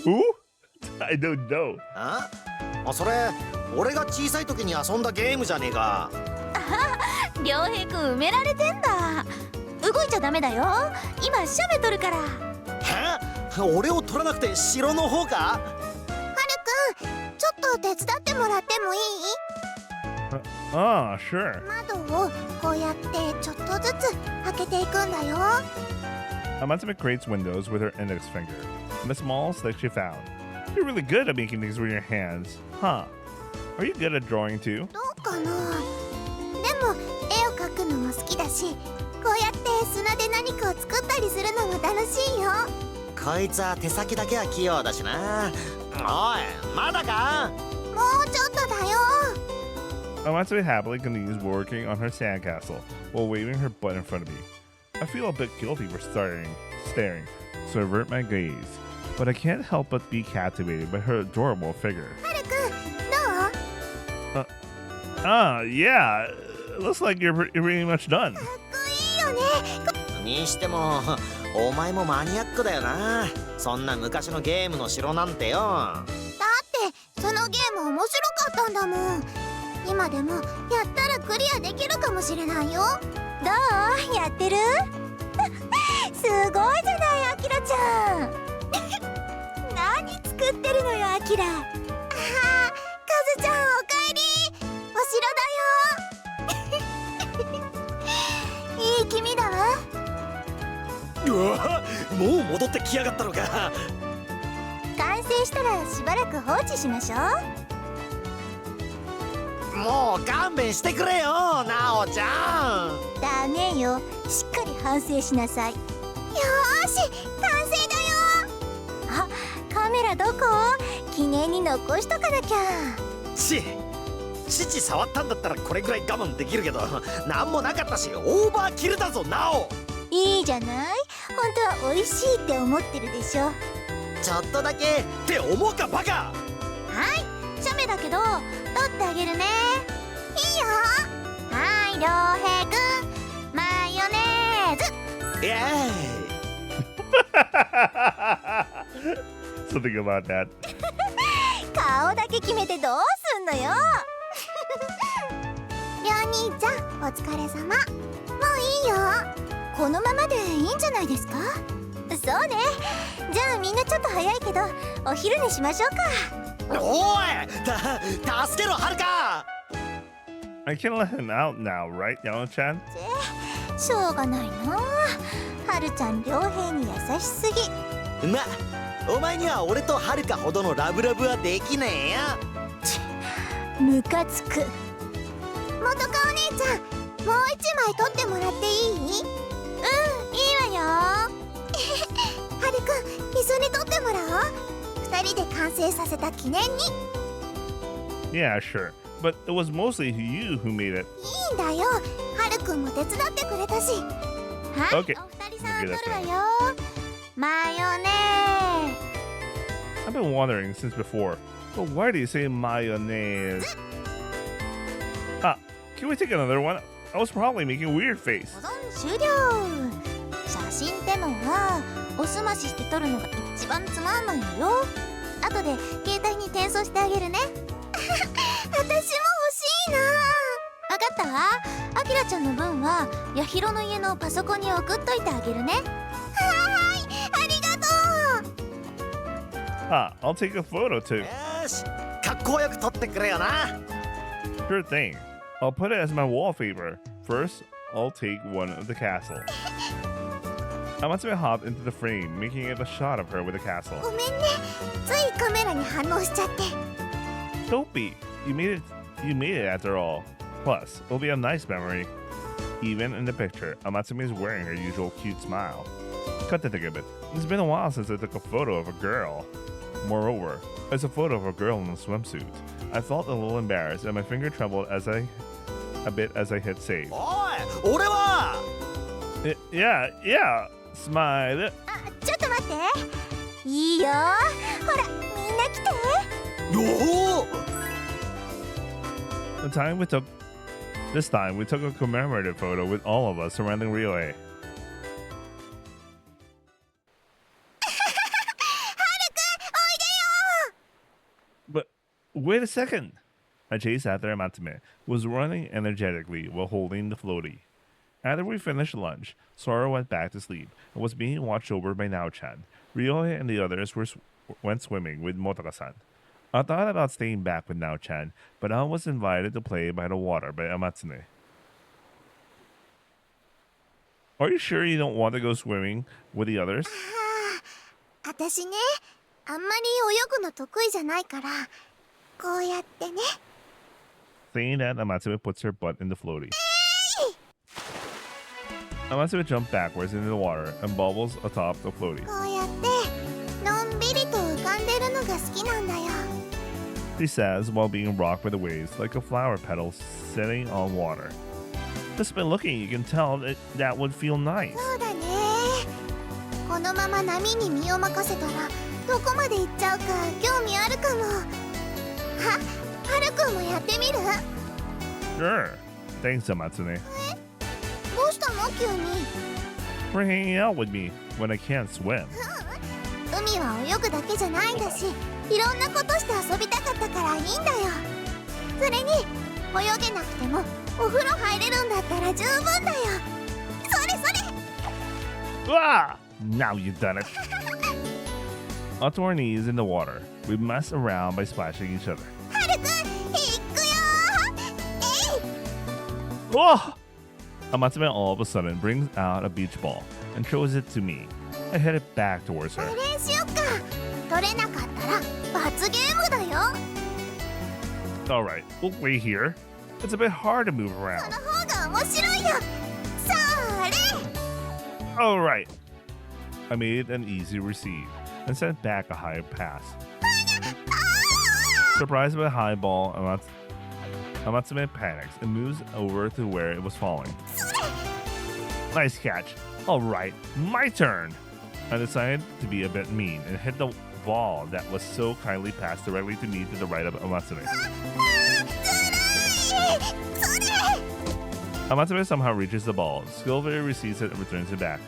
Who? I don't know. あ、それ俺が小さい時に遊んだゲームじゃねえか。良平くん埋められてんだ。動いちゃダメだよ。今写メ撮るから。え、俺を取らなくて城の方か。はるくん、ちょっと手伝ってもらってもいい？ Ah, sure. 窓をこうやってちょっとずつ開けていくんだよ。 Amatsumi creates windows with her index finger and a small stick she found. You're really good at making things with your hands, huh? Are you good at drawing too? どうかな。でも絵を描くのも好きだし、こうやって砂で何かを作ったりするのも楽しいよ。こいつは手先だけは器用だしな。おい、まだか。もうちょっとだよ。 Amatsumi happily continues working on her sandcastle while waving her butt in front of me. I feel a bit guilty for staring, so I avert my gaze. But I can't help but be captivated by her adorable figure. はるくん、どう？ Yeah, it looks like you're pretty much done. かっこいいよね。にしてもお前もマニアックだよな。そんな昔のゲームの城なんてよ。だってそのゲーム面白かったんだもん。今でもやったらクリアできるかもしれないよ。どう？やってる？すごいじゃないアキラちゃん。何作ってるのよアキラ。カズちゃんおかえり。お城だよ。いい気味だわ。うわ、もう戻ってきやがったのか。完成したらしばらく放置しましょう。もう勘弁してくれよ、なおちゃん。ダメよ、しっかり反省しなさい。よーし、完成だよ。あ、カメラどこ？記念に残しとかなきゃ。父触ったんだったらこれぐらい我慢できるけど、なんもなかったしオーバーキルだぞ、なお。いいじゃない、本当は美味しいって思ってるでしょ。ちょっとだけって思うかバカ。はい、写メだけど撮ってあげるね。いいよ。はい、良平くん、マヨネーズ。イエーイ。Something about that. 顔だけ決めてどうすんのよ。りょう兄ちゃん、お疲れ様。もういいよ。このままでいいんじゃないですか。そうね。じゃあみんなちょっと早いけどお昼にしましょうか。おい、助けろはるか。 I can't let him out now, right, Yano-chan? しょうがないな。はるちゃん良平に優しすぎ。お前には俺とはるかほどのラブラブはできねえよ。ムカつく。元カお姉ちゃん、もう一枚撮ってもらっていい？うん、いいわよ。はるくん、一緒に撮ってもらおう。二人で完成させた記念に。Yeah, sure. But it was mostly you who made it. いいんだよ。はるくんも手伝ってくれたし。はい、 Okay. お二人さん撮る Okay, わ that's よ。マヨネー。 I've been wondering since before, but why do you say mayonnaise? Ah, can we take another one? I was probably making a weird face. 保存終了。写真ってのはおすましして撮るのが一番つまんないのよ。後で携帯に転送してあげるね。私も欲しいな。分かったわ。あきらちゃんの分はヤヒロの家のパソコンに送っといてあげるね。はーい、ありがとう。 Ah, I'll take a photo too. よし、かっこよく撮ってくれよな。 Sure thing. I'll put it as my wallpaper. First, I'll take one of the castle. Amatsume hopped into the frame, making it a shot of her with the castle. ごめんね、ついカメラに反応しちゃって。 Don't be. You made it after all. Plus, it'll be a nice memory. Even in the picture, Amatsume is wearing her usual cute smile. Cut to think of it. It's been a while since I took a photo of a girl. Moreover, it's a photo of a girl in a swimsuit. I felt a little embarrassed and my finger trembled a bit as I hit save. おい、俺は Yeah, smile. あ、ちょっと待って。いいよ。ほら、みんな来て。おお。 This time we took a commemorative photo with all of us surrounding Ryohei. But wait a second! I chased after Amatsume, who was running energetically while holding the floaty. After we finished lunch, Sora went back to sleep and was being watched over by Nao-chan. Ryohei and the others went swimming with Motaka-san. I thought about staying back with Nao-chan, but I was invited to play by the water by Amatsume. Are you sure you don't want to go swimming with the others? 私ね、あんまり泳ぐの得意じゃないから、こうやってね。 Saying that, Amatsume puts her butt in the floaty. Amatsume jumped backwards into the water and bobbles atop the floaty. こうやってのんびりと浮かんでるのが好きなんだよ。 She says while being rocked by the waves like a flower petal sitting on water. Just by looking, you can tell that would feel nice. そうだね。このまま波に身を任せたらどこまで行っちゃうか興味あるかも。はるくんもやってみる？ Sure. Thanks, Amatsume. どうしたの急に？ For hanging out with me when I can't swim. 海は泳ぐだけじゃないんだし、いろんなことして遊びたかったからいいんだよ。それに泳げなくてもお風呂入れるんだったら十分だよ。それそれ。 Ah! Now you've done it. Up to our knees in the water, we mess around by splashing each other. はるくん、行くよー。Oh! Amatsume all of a sudden brings out a beach ball and throws it to me. I head it back towards her. 練習か。取れなかったら罰ゲームだよ。 Alright, we'll wait here. It's a bit hard to move そ around. の方が面白いよ。それ。 Alright. I made an easy receive and sent back a high pass. Surprised by the high ball, Amatsume panics and moves over to where it was falling. Nice catch. Alright, my turn. I decided to be a bit mean and hit the ball that was so kindly passed directly to me to the right of Amatsume. Amatsume somehow reaches the ball, skillfully receives it and returns it back.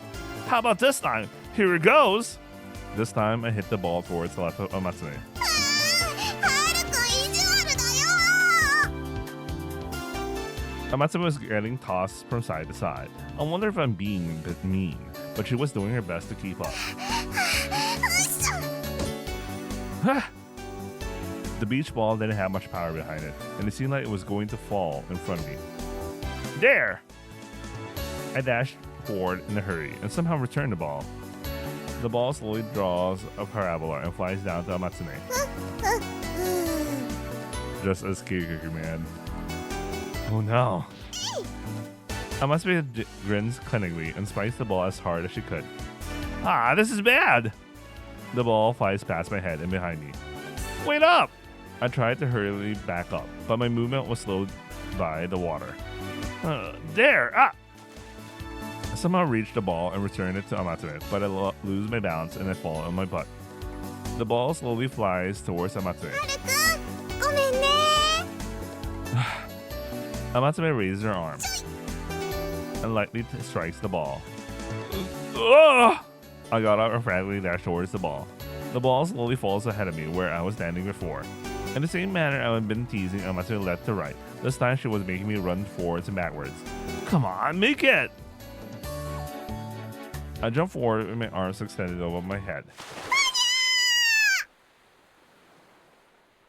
How about this time? Here it goes! This time I hit the ball towards the left of Amatsume. Amatsume was getting tossed from side to side. I wonder if I'm being a bit mean, but she was doing her best to keep up. The beach ball didn't have much power behind it, and it seemed like it was going to fall in front of me. There! I dashed forward in a hurry and somehow returned the ball. The ball slowly draws a parabola and flies down to Amatsume. Just as Kiriki, man. Oh no. Amatsume grins cunningly and spikes the ball as hard as she could. Ah, this is bad! The ball flies past my head and behind me. Wait up! I tried to hurriedly back up, but my movement was slowed by the water. There! Ah! I somehow reached the ball and returned it to Amatsume, but I lose my balance and I fall on my butt. The ball slowly flies towards Amatsume. Amatsume raises her arm and lightly strikes the ball. Ugh! I got out and frantically dashed towards the ball. The ball slowly falls ahead of me where I was standing before. In the same manner I had been teasing Amatsume left to right. This time she was making me run forwards and backwards. Come on, make it! I jumped forward with my arms extended over my head.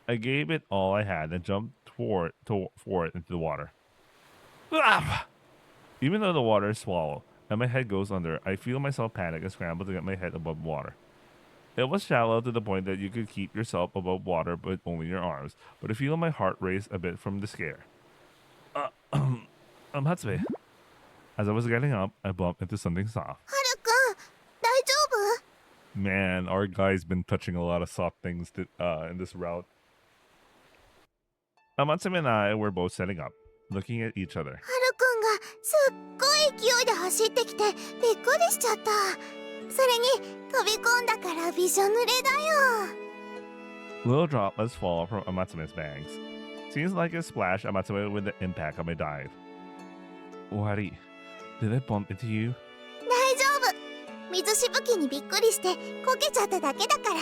I gave it all I had and jumped forward into the water. Ah! Even though the water is swallowed and my head goes under, I feel myself panic and scramble to get my head above water. It was shallow to the point that you could keep yourself above water with only your arms, but I feel my heart race a bit from the scare. Hatsume. As I was getting up, I bumped into something soft. はるくん大丈夫？ Man, our guy's been touching a lot of soft things in this route. Amatsume and I were both setting up, looking at each other. はるくんがすっごい勢いで走ってきてびっくりしちゃった。それに飛び込んだからびしょ濡れだよ。 Little droplets fall from Amatsume's bangs. Seems like it splashed Amatsume with the impact of my dive. Wari, did I bump into you? 大丈夫。水しぶきにびっくりしてこけちゃっただけだか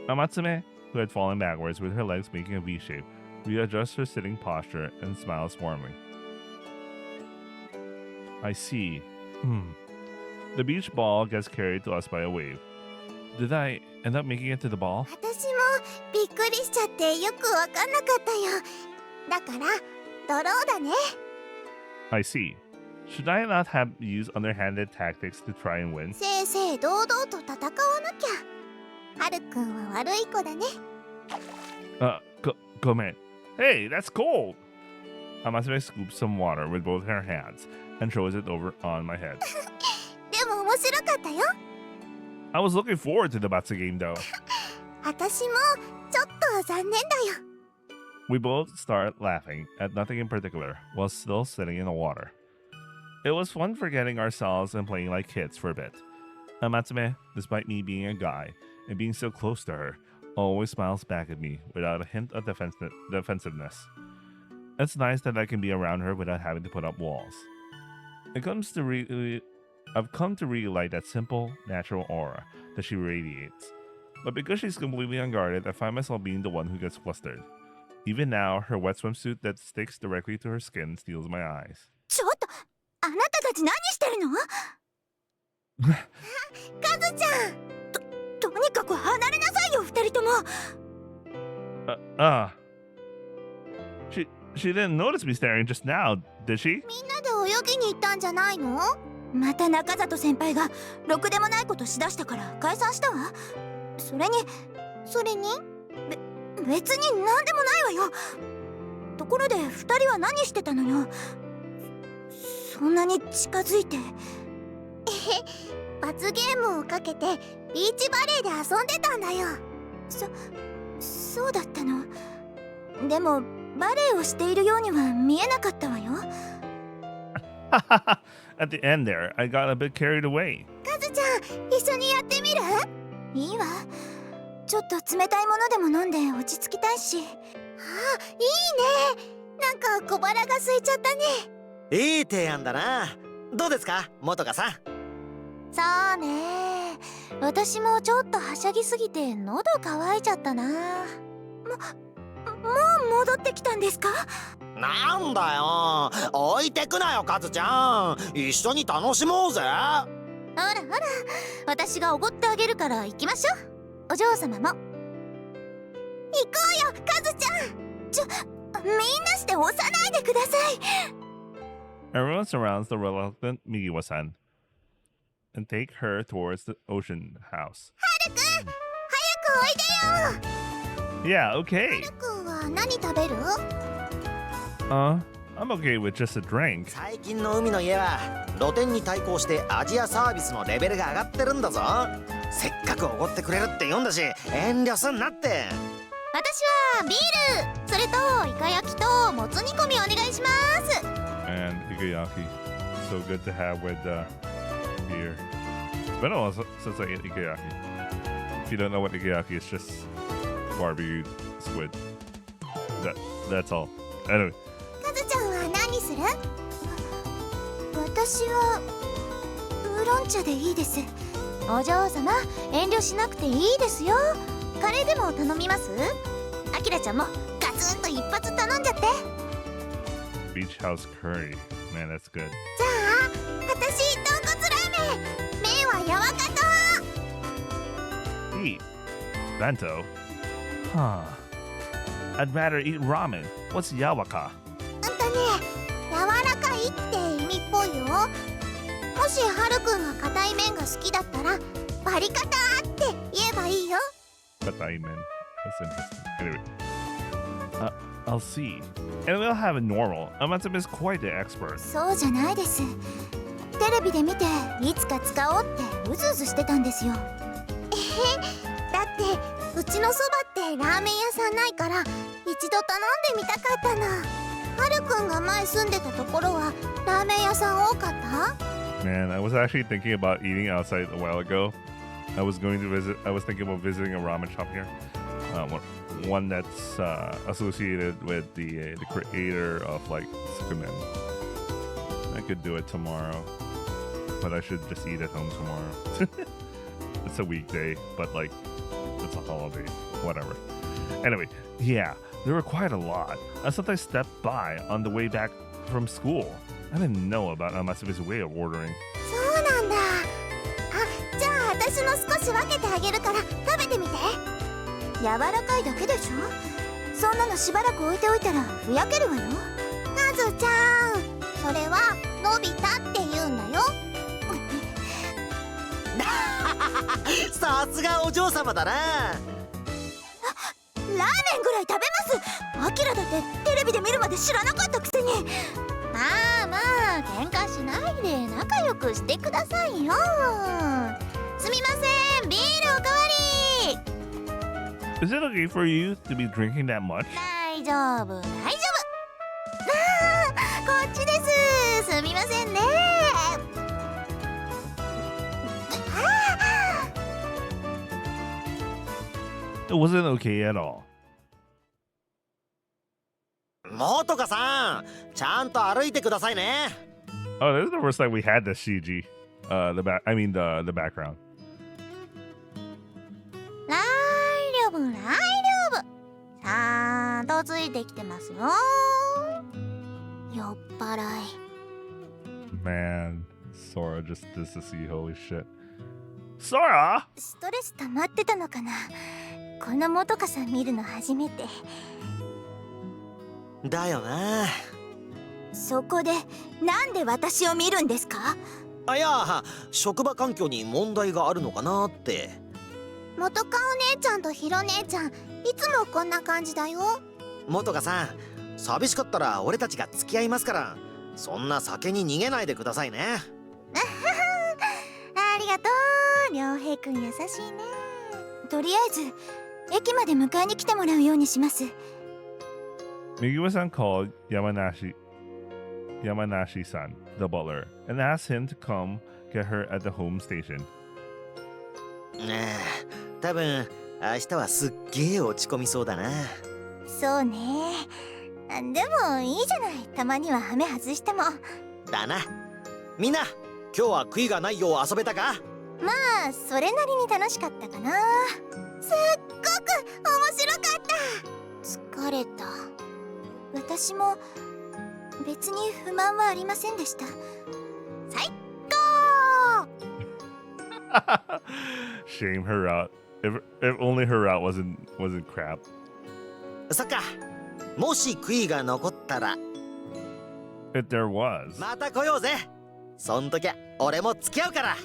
ら。 Amatsume, who had fallen backwards with her legs making a V shape, readjusts her sitting posture and smiles warmly. I see. The beach ball gets carried to us by a wave. Did I end up making it to the ball? 私もびっくりしちゃってよくわかんなかったよ。だからドローだね。 I see. Should I not have used underhanded tactics to try and win? 正々堂々と戦わなきゃ。はるくんは悪い子だね。Go man. Hey, that's cold! Amatsume scoops some water with both her hands and throws it over on my head. でも面白かったよ。 I was looking forward to the Batsu game though. 私もちょっと残念だよ。 We both started laughing at nothing in particular while still sitting in the water. It was fun forgetting ourselves and playing like kids for a bit. Amatsume, despite me being a guy and being so close to her, always smiles back at me without a hint of defensiveness. It's nice that I can be around her without having to put up walls. I've come to really like that simple, natural aura that she radiates. But because she's completely unguarded, I find myself being the one who gets flustered. Even now, her wet swimsuit that sticks directly to her skin steals my eyes. ちょっとあなたたち何してるの？カズちゃん。とにかく離れなさいよ二人とも。She didn't notice me staring just now, did she? みんなで泳ぎに行ったんじゃないの？また中里先輩がろくでもないことしだしたから解散したわ。それに別に何でもないわよ。ところで二人は何してたのよ。そんなに近づいて。罰ゲームをかけてビーチバレーで遊んでたんだよ。そうだったの。でもバレーをしているようには見えなかったわよ。At the end there, I got a bit carried away. カズちゃん、一緒にやってみる？いいわ。ちょっと冷たいものでも飲んで落ち着きたいし。あ、いいね。なんか小腹が空いちゃったね。いい提案だな。どうですか、元カさん。そうね。私もちょっとはしゃぎすぎて喉乾いちゃったな。もう戻ってきたんですか？なんだよ、置いてくなよカズちゃん。一緒に楽しもうぜ。ほらほら、私がおごってあげるから行きましょう。お嬢様も。行こうよカズちゃん。みんなして押さないでください。Everyone surrounds the reluctant Migiwa-san and take her towards the ocean house. はるくん、早くおいでよ。Yeah, okay. はるくんは何食べる？ I'm okay with just a drink. 最近の海の家は露店に対抗してアジアサービスのレベルが上がってるんだぞ。せっかくおごってくれるって言うんだし、遠慮すんなって。私はビール、それとイカ焼きともつ煮込みお願いします。And ikayaki. So good to have with beer. It's been a while since I ate ikayaki. If you don't know what ikayaki is, just barbecued squid. That's all. Anyway. カズちゃんは何する？私はウーロン茶でいいです。お嬢様、遠慮しなくていいですよ。カレーでも頼みます？アキラちゃんもガツンと一発頼んじゃって。 Beach House Curry. Man, that's good. じゃあ私豚骨ラーメン、麺はやわかと。 Eat. Bento? Huh. I'd rather eat ramen. What's yawaka? 柔らかいって意味っぽいよ。もしハルくんが硬い麺が好きだったらバリカタって言えばいいよ。 Kataimen. That's interesting. Anyway. I'll see. And we'll have it normal. Amatsumi is quite the expert. そうじゃないです。テレビで見ていつか使おうってうずうずしてたんですよ。だってうちのそばってラーメン屋さんないから一度頼んでみたかったの。ハルくんが前住んでたところはラーメン屋さん多かった？ Man, I was actually thinking about eating outside a while ago. I was thinking about visiting a ramen shop here. One that's associated with the creator of like Sukumen. I could do it tomorrow, but I should just eat at home tomorrow. It's a weekday, but like it's a holiday, whatever. Anyway, yeah, there were quite a lot. I sometimes stepped by on the way back from school. I didn't know about Amatsumi's way of ordering. そうなんだ。あ、じゃあ私の少し分けてあげるから食べてみて。柔らかいだけでしょ。そんなのしばらく置いておいたらふやけるわよ。カズちゃん、それはのび太って言うんだよ。さすがお嬢様だな。ラーメンぐらい食べます。アキラだってテレビで見るまで知らなかったくせに。まあまあ喧嘩しないで仲良くしてくださいよ。すみません、ビールおかわり。 Is it okay for you to be drinking that much? 大丈夫大丈夫。こっちです。すみませんね。It wasn't okay at all. もとかさん、ちゃんと歩いてくださいね。 Oh, this is the first time we had the CG. The background. 大丈夫大丈夫。ちゃんとついてきてますよ。酔っ払い。 Man, Sora just does to see. Holy shit. Sora! ストレス溜まってたのかな。このもとかさん見るの初めて。だよな。そこでなんで私を見るんですか？あ、いや、職場環境に問題があるのかなって。元カお姉ちゃんとヒロ姉ちゃん、いつもこんな感じだよ。元カさん、寂しかったら俺たちが付き合いますから、そんな酒に逃げないでくださいね。ありがとう、良平くん優しいね。とりあえず駅まで迎えに来てもらうようにします。 Migiwa-san called Yamanashi-san, the butler, and asked him to come get her at the home station. 多分明日はすっげえ落ち込みそうだな。そうね。でもいいじゃない、たまにはハメ外しても。だな。みんな、今日は悔いがないよう遊べたか？まあそれなりに楽しかったかな。すっごく面白かった。疲れた。私も別に不満はありませんでした。最高。Shame her out. If only her out wasn't crap. そっか。もし悔いが残ったら If there was. また来ようぜ。そん時は俺も付き合うから。ま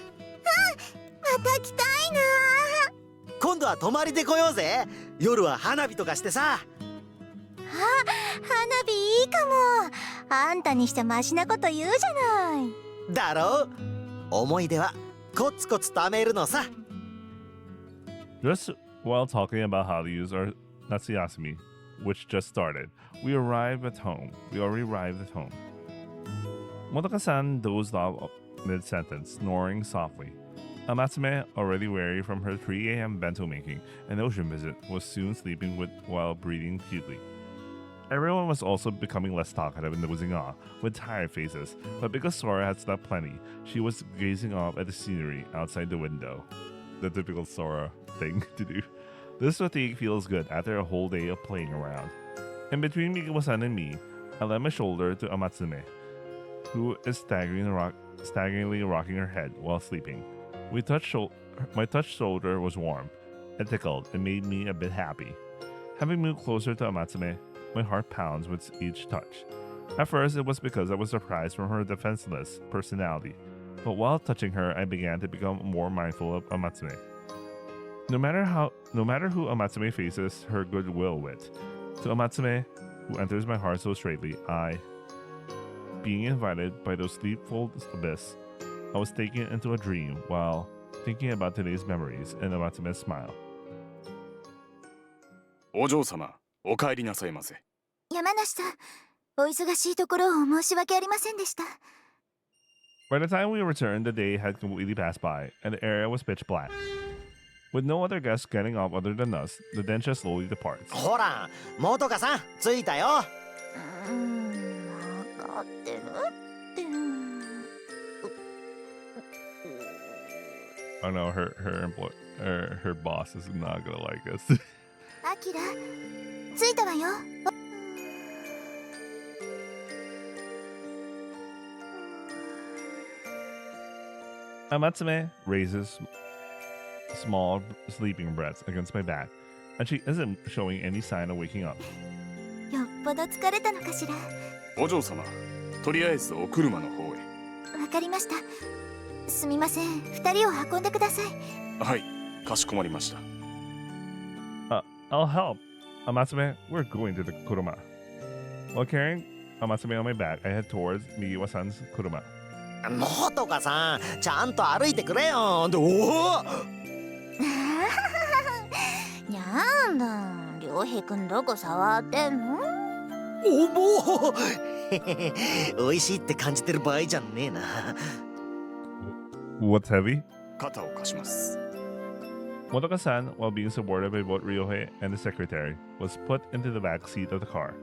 た来たいな。今度は泊まりで来ようぜ。夜は花火とかしてさ。花火いいかも。あんたにしてマシなこと言うじゃない。だろう。思い出はコツコツ貯めるのさ。 Just while talking about how to use our Natsuyasumi, which just started, we already arrived at home. Motoka-san dozed off mid-sentence, snoring softly. Amatsume, already weary from her 3 a.m. bento making and ocean visit, was soon sleeping while breathing cutely. Everyone was also becoming less talkative and losing off, with tired faces, but because Sora had slept plenty, she was gazing off at the scenery outside the window. The typical Sora thing to do. This fatigue feels good after a whole day of playing around. In between Mikiwa-san and me, I lent my shoulder to Amatsume, who is staggeringly rocking her head while sleeping. My touched shoulder was warm. It tickled and made me a bit happy. Having moved closer to Amatsume, my heart pounds with each touch. At first, it was because I was surprised from her defenseless personality, but while touching her, I began to become more mindful of Amatsume. No matter who Amatsume faces her goodwill with, to Amatsume, who enters my heart so straightly, being invited by those sleepful abyss, I was taken into a dream while thinking about today's memories and Amatsume's smile. お嬢様、お帰りなさいませ。山梨さん、お忙しいところを申し訳ありませんでした。 By the time we returned, the day had completely passed by, and the area was pitch black. With no other guests getting off other than us, the densha slowly departs. ほら、モトカさん、着いたよ。分かってるって。 Oh no, her boss is not gonna like us. アキラ、着いたわよ。 Amatsume raises small sleeping breaths against my back, and she isn't showing any sign of waking up. よっぽど疲れたのかしら。お嬢様、とりあえずお車の方へ。わかりました。すみません、二人を運んでください。はい、かしこまりました。I'll help. Amatsume, we're going to the kuruma. While carrying Amatsume on my back, I head towards Migiwa-san's kuruma. モトカさん、ちゃんと歩いてくれよ。おお。なんだ、良平くんどこ触ってんの？おも美味しいって感じてる場合じゃねえな。 What's heavy? 肩を貸します。 Motoka-san, while being supported by both Ryohei and the secretary, was put into the back seat of the car.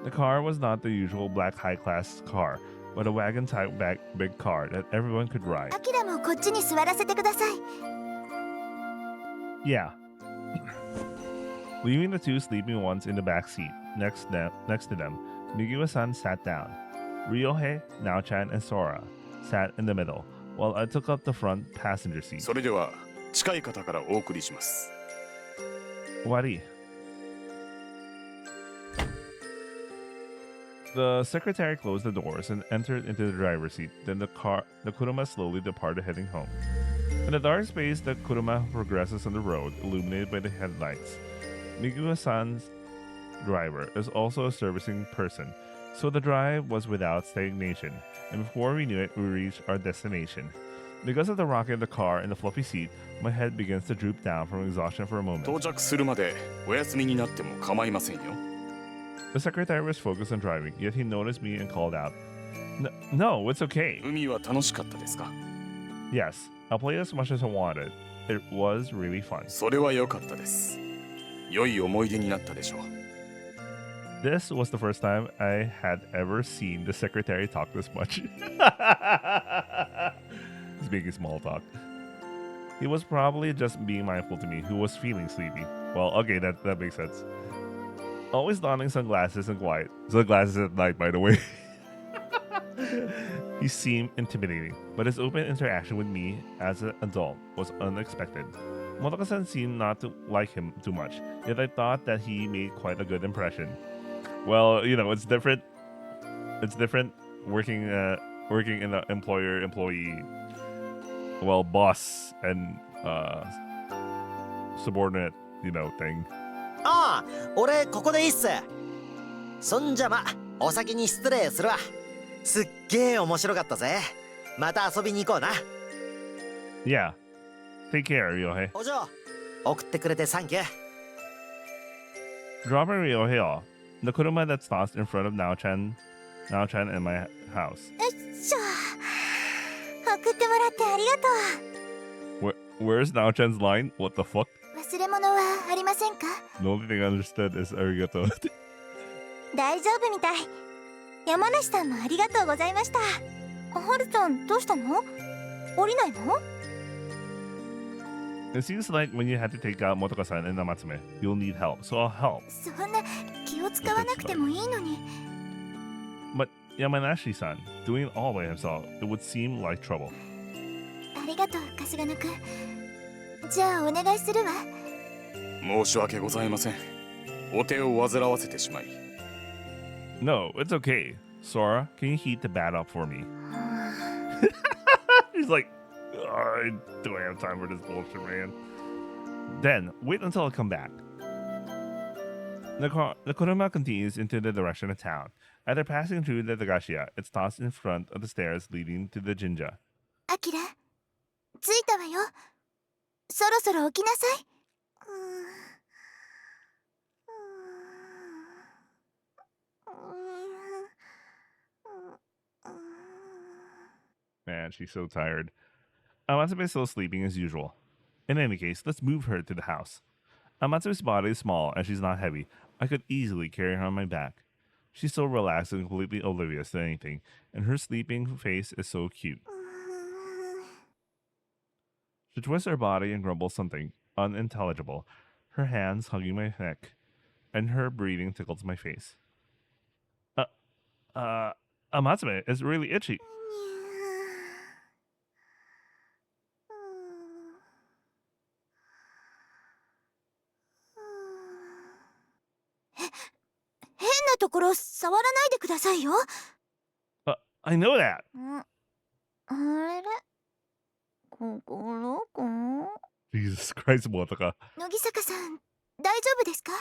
The car was not the usual black high-class car, but a wagon-type big car that everyone could ride. アキラもこっちに座らせてください。 Yeah. Leaving the two sleeping ones in the back seat, next to them, Migiwa-san sat down. Ryohei, Nao-chan, and Sora sat in the middle, while I took up the front passenger seat. それでは近い方からお送りします。 Wari. The secretary closed the doors and entered into the driver's seat. Then the kuruma slowly departed, heading home. In the dark space, the kuruma progresses on the road, illuminated by the headlights. Migiwa-san's driver is also a servicing person, so the drive was without stagnation, and before we knew it, we reached our destination. Because of the rocket in the car and the fluffy seat, my head begins to droop down from exhaustion for a moment. 到着するまでお休みになっても構いませんよ。 The secretary was focused on driving, yet he noticed me and called out, No, it's okay. 海は楽しかったですか？ Yes, I'll play as much as I wanted. It was really fun. それは良かったです。良い思い出になったでしょう。 This was the first time I had ever seen the secretary talk this much. He's making small talk. He was probably just being mindful to me, who was feeling sleepy. Well, okay, that makes sense. Always donning sunglasses and quiet. Sunglasses at night, by the way. He seemed intimidating, but his open interaction with me as an adult was unexpected. Motoka-san seemed not to like him too much, yet I thought that he made quite a good impression. Well, you know, it's different. It's different working in an employer-employee, well, boss and subordinate, you know, thing. ああ、俺ここでいいっす。そんじゃま、お先に失礼するわ。すっげえ面白かったぜ。また遊びに行こうな。Yeah. Take care, Ryohei. お嬢、送ってくれてサンキュー。 Dropping Ryohei off, the kuruma that stops in front of Nao-chan and my house. よいしょ。送ってもらってありがとう。 Where's Nao-chan's line? What the fuck? 忘れ物はありませんか？ The only thing I understood is arigato. 大丈夫みたい。山梨さんもありがとうございました。はるちゃんどうしたの？降りないの？ It seems like when you had to take out Motoka-san and Namatsume, you'll need help, so I'll help. そんな気を使わなくてもいいのに。 But Yamanashi-san, doing it all by himself, it would seem like trouble. ありがとう、頭野くん。じゃあお願いするわ。申し訳ございません。お手を煩わせてしまい。No, it's okay. Sora, can you heat the bat up for me? He's like, I don't have time for this bullshit, man. Then, wait until I come back. The Kuruma continues into the direction of town. After passing through the Dagashia, it stops in front of the stairs leading to the Jinja. アキラ、着いたわよ。そろそろ起きなさい。Man, she's so tired. Amatsume is still sleeping as usual. In any case, let's move her to the house. Amatsume's body is small and she's not heavy. I could easily carry her on my back. She's so relaxed and completely oblivious to anything, and her sleeping face is so cute. She twists her body and grumbles something unintelligible, her hands hugging my neck, and her breathing tickles my face. Amatsume is really itchy. 変なところ触らないでくださいよ。I know that. あれ、心くん？ Jesus Christ, Motaka. 乃木坂さん、大丈夫ですか？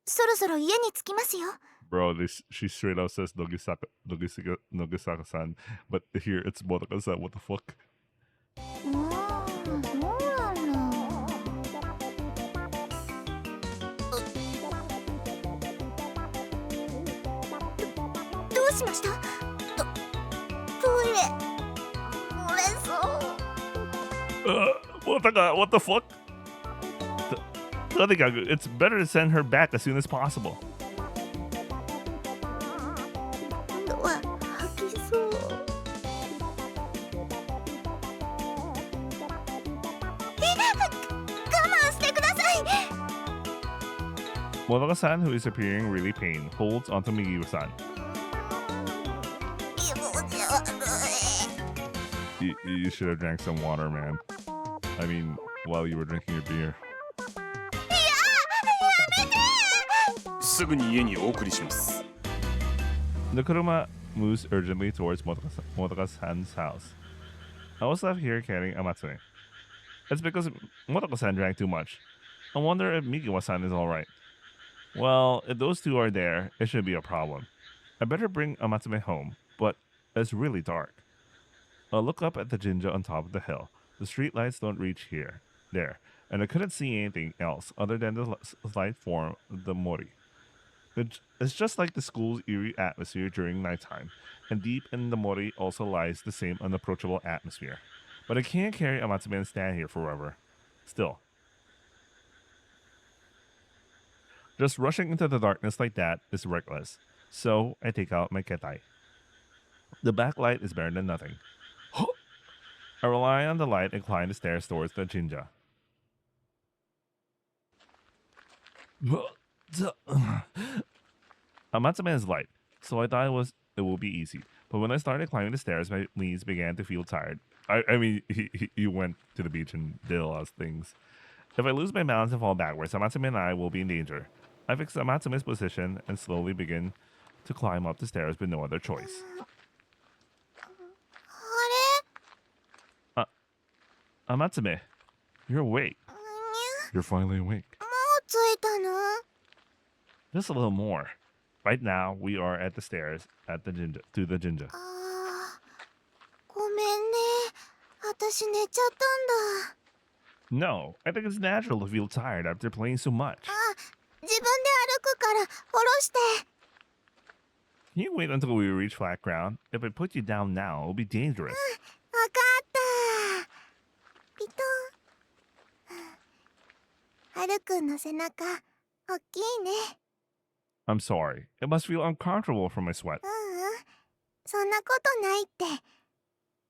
そろそろ家に着きますよ。Bro, she straight up says Nogisaka-san, but here it's Motaka-san. What the fuck? そうなんだ。どうしました？トイレ漏れそう。Motaka, what the fuck? Tadekagu, it's better to send her back as soon as possible. 今度は吐きそう。我慢してください。 Motaka-san, who is appearing really pained, holds onto Migiwa-san. 気持ち悪い。 You should have drank some water, man. I mean, while you were drinking your beer. すぐに家にお送りします。 The Kuruma moves urgently towards Motaka-san's house. I was left here carrying Amatsume. It's because Motaka-san drank too much. I wonder if Migiwa-san is alright. Well, if those two are there, it shouldn't be a problem. I better bring Amatsume home, but it's really dark. I look up at the Jinja on top of the hill. The street lights don't reach there, and I couldn't see anything else other than the slight form of the Mori. It's just like the school's eerie atmosphere during nighttime, and deep in the Mori also lies the same unapproachable atmosphere. But I can't carry Amatsume and stand here forever. Still. Just rushing into the darkness like that is reckless, so I take out my ketai. The backlight is better than nothing. I rely on the light and climb the stairs towards the Jinja. Amatsume is light, so I thought it will be easy. But when I started climbing the stairs, my knees began to feel tired. I mean, he went to the beach and did a lot of things. If I lose my balance and fall backwards, Amatsume and I will be in danger. I fix Amatsume's position and slowly begin to climb up the stairs with no other choice. あれ？ Amatsume, you're awake. You're finally awake. もう着いたの？ Just a little more. Right now, we are at the stairs at the Jinja, to the Jinja. ごめんね。私寝ちゃったんだ。 No, I think it's natural to feel tired after playing so much. 自分で歩くから下ろして。 Can you wait until we reach flat ground? If I put you down now, it'll be dangerous. わかった。ピトン。はるくんの背中、おっきいね。I'm sorry. It must feel uncomfortable from my sweat. そんなことないって。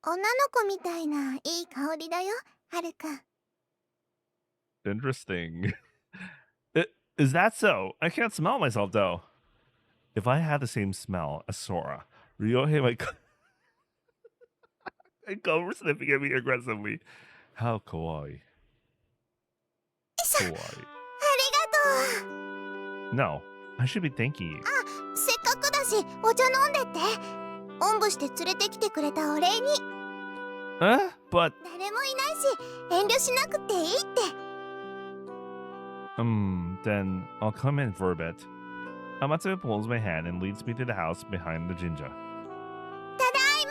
女の子みたいないい香りだよ、はるくん。 Interesting. Is that so? I can't smell myself though. If I had the same smell as Sora, Ryohei might I'd go sniffing at me aggressively. How kawaii. あり Kawaii. がとう。 No, I should be thanking you. せっかくだしお茶飲んでって。おんぶして連れてきてくれたお礼に。 But 誰もいないし遠慮しなくていいって。 then I'll come in for a bit. Amatsume pulls my hand and leads me to the house behind the jinja. ただい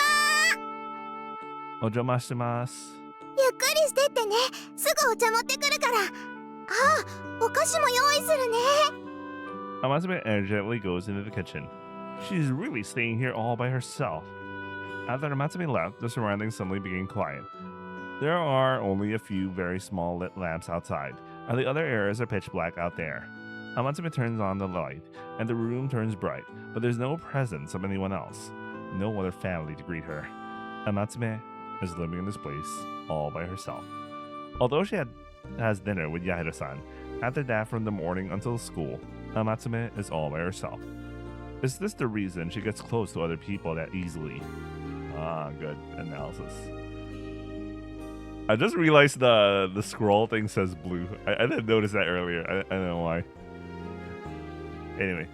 ま。 Ojamashitemasu. ゆっくりしてってね。すぐお茶持ってくるから。あ、お菓子も用意するね。 Amatsume energetically goes into the kitchen. She's really staying here all by herself. After Amatsume left, the surroundings suddenly became quiet. There are only a few very small lit lamps outside, and the other areas are pitch black out there. Amatsume turns on the light, and the room turns bright, but there's no presence of anyone else. No other family to greet her. Amatsume is living in this place all by herself. Although she has dinner with Yahiro-san, after that from the morning until school, Amatsume is all by herself. Is this the reason she gets close to other people that easily? Ah, good analysis. I just realized the scroll thing says blue. I didn't notice that earlier. I don't know why. Anyway.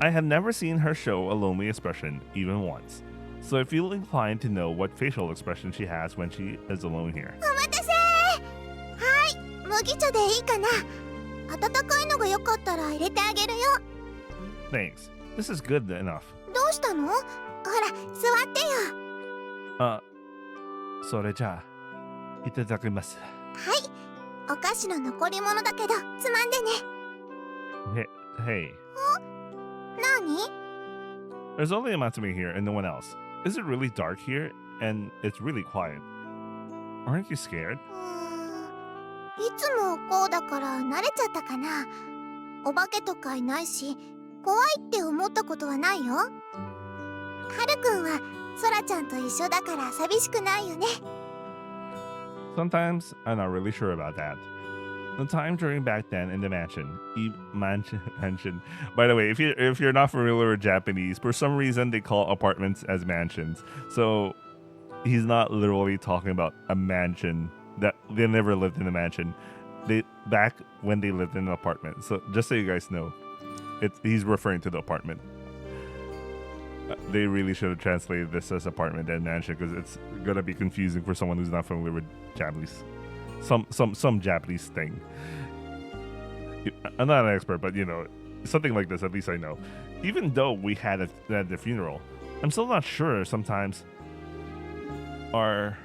I have never seen her show a lonely expression even once. So I feel inclined to know what facial expression she has when she is alone here. お待たせ。はい、麦茶でいいかな。温かいのがよかったら入れてあげるよ。 Thanks. This is good enough. どうしたの？ほら、座ってよ。それじゃあ、いただきます。はい、お菓子の残り物だけどつまんでね。Hey. 何？ There's only Amatsume here and no one else. Is it really dark here? And it's really quiet. Aren't you scared? いつもこうだから慣れちゃったかな。お化けとかいないし、怖いって思ったことはないよ。はるくんはソラちゃんと一緒だから寂しくないよね。 Sometimes I'm not really sure about that. The time during back then in the mansion. By the way, if you're not familiar with Japanese, for some reason they call apartments as mansions. So he's not literally talking about a mansion that they never lived in a mansion. They back when they lived in an apartment. So just so you guys know, he's referring to the apartment. They really should have translated this as apartment and mansion because it's gonna be confusing for someone who's not familiar with Japanese. Some Japanese thing. I'm not an expert, but you know, something like this. At least I know. Even though we had it at the funeral, I'm still not sure. Sometimes are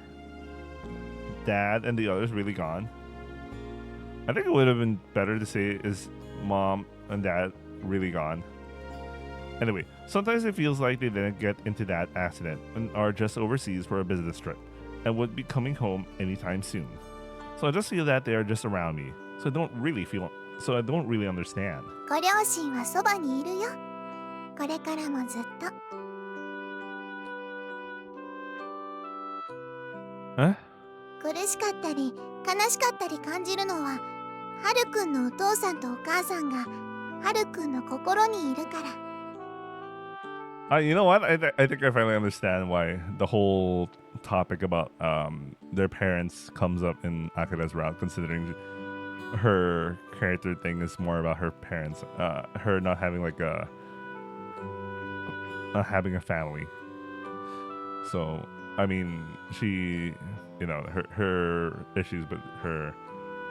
dad and the others really gone? I think it would have been better to say is mom and dad really gone. Anyway, sometimes it feels like they didn't get into that accident and are just overseas for a business trip and would be coming home anytime soon. So I just feel that they are just around me. So I don't really understand. ご両親はそばにいるよ。これからもずっと。苦しかったり悲しかったり感じるのは、はるくんのお父さんとお母さんがはるくんの心にいるから。You know what? I think I finally understand why the whole topic about their parents comes up in Akira's route, considering her character thing is more about her parents, her not having like not having a family. So I mean, she, you know, her issues with her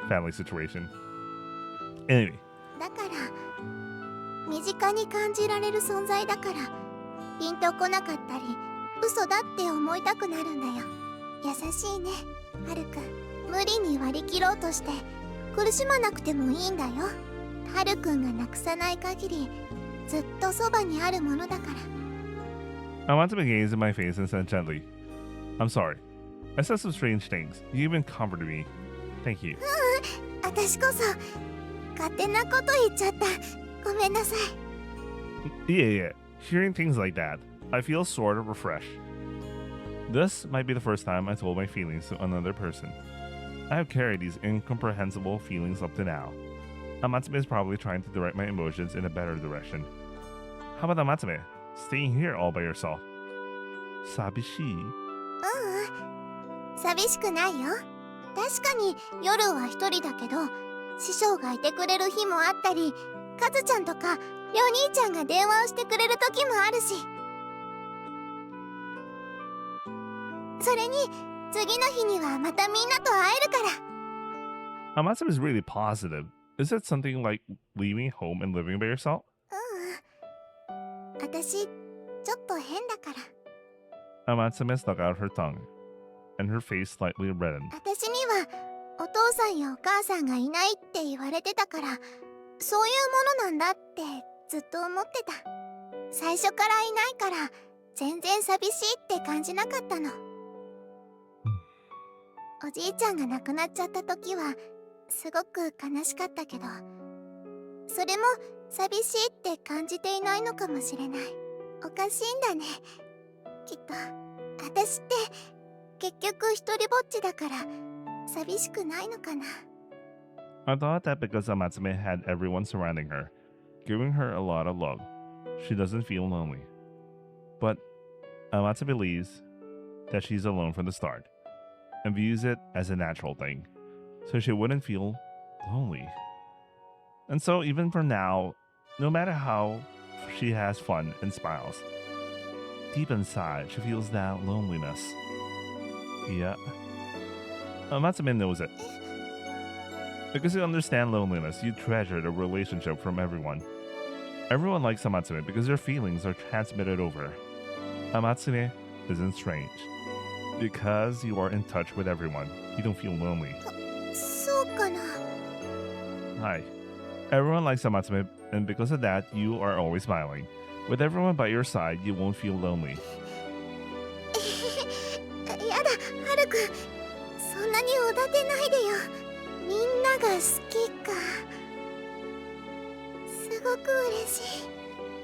family situation. Anyway. だから身近に感じられる存在だから。ピンとこなかったり嘘だって思いたくなるんだよ。優しいね、はるくん。無理に割り切ろうとして苦しまなくてもいいんだよ。はるくんがなくさない限りずっとそばにあるものだから。 I want to gaze in my face and said gently, I'm sorry. I said some strange things. You even comforted me. Thank you. 私こそ勝手なこと言っちゃった。ごめんなさい。 Yeah. Hearing things like that, I feel sort of refreshed. This might be the first time I told my feelings to another person. I have carried these incomprehensible feelings up to now. Amatsume is probably trying to direct my emotions in a better direction. How about Amatsume? Staying here all by yourself. Sabishi? 寂しくないよ。確かに夜は一人だけど、師匠がいてくれる日もあったり、カズちゃんとかりょう兄ちゃんが電話をしてくれる時もあるし。それに次の日にはまたみんなと会えるから。 Amatsume is really positive. Is it something like leaving home and living by yourself? 私ちょっと変だから。 Amatsume stuck out her tongue, and her face slightly reddened. 私にはお父さんやお母さんがいないって言われてたから、そういうものなんだってずっと思ってた。最初からいないから全然寂しいって感じなかったの。おじいちゃんが亡くなっちゃった時はすごく悲しかったけど、それも寂しいって感じていないのかもしれない。おかしいんだね、きっと。私って結局一人ぼっちだから寂しくないのかな。 I thought that because Amatsume had everyone surrounding her, giving her a lot of love, she doesn't feel lonely. But Amatsume believes that she's alone from the start, and views it as a natural thing, so she wouldn't feel lonely. And so even for now, no matter how she has fun and smiles, deep inside she feels that loneliness. Yeah. Amatsume knows it. Because you understand loneliness, you treasure the relationship from everyone. Everyone likes Amatsume because their feelings are transmitted over. Amatsume isn't strange. Because you are in touch with everyone, you don't feel lonely. そうかな。 Hi. Everyone likes Amatsume, and because of that, you are always smiling. With everyone by your side, you won't feel lonely. やだ、ハルくん、そんなにおだてないでよ。みんなが好きか。すごく嬉しい。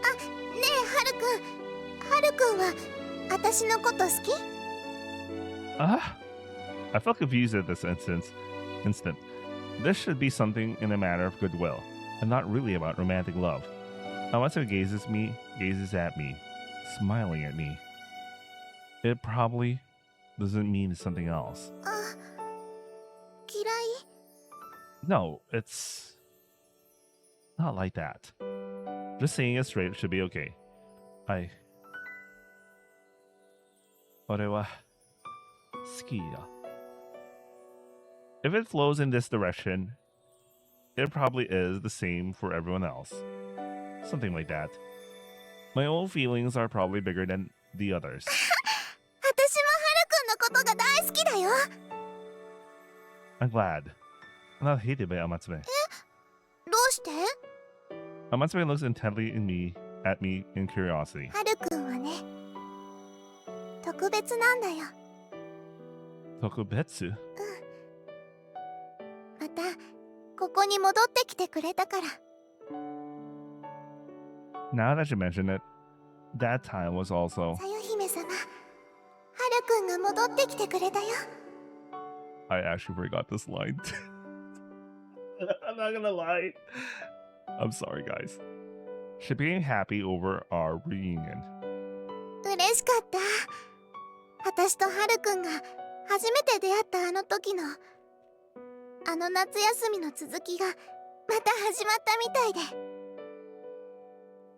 あ、ねえハルくんは私のこと好き？ I felt confused at this instant. This should be something in a matter of goodwill, and not really about romantic love. Amatsume gazes at me, smiling at me. It probably doesn't mean something else. 嫌い？ No, it's not like that. Just saying it straight should be okay. 俺は好きだ. If it flows in this direction, it probably is the same for everyone else. Something like that. My own feelings are probably bigger than the others. 私もハルくんのことが大好きだよ。 I'm glad. I'm not hated by Amatsume. どうして？ Amatsume looks intently at me in curiosity. ハルくんはね、特別なんだよ。 Tokubetsu? またここに戻ってきてくれたから。 Now that you mention it, that time was also... さよ姫様、ハルくんが戻ってきてくれたよ。 I actually forgot this line. I'm not gonna lie. I'm sorry, guys. She became happy over our reunion. 嬉しかった。私とハルくんが初めて出会ったあの時のあの夏休みの続きがまた始まったみたいで、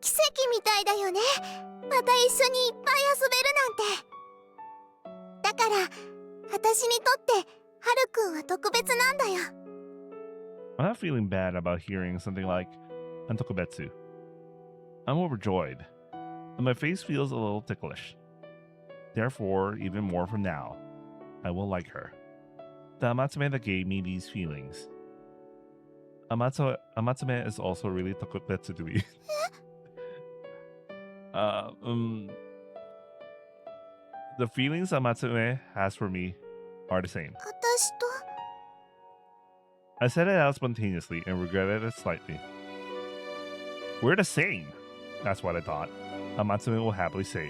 奇跡みたいだよね。また一緒にいっぱい遊べるなんて。だから私にとってハルくんは特別なんだよ。 I'm not feeling bad about hearing something like Antokubetsu. I'm overjoyed, and my face feels a little ticklish. Therefore, even more from now, I will like her. The Amatsume that gave me these feelings. Amatsume is also really Tokubetsu to me. The feelings Amatsume has for me are the same. 私と I said it out spontaneously and regretted it slightly. We're the same. That's what I thought. Amatsume will happily say.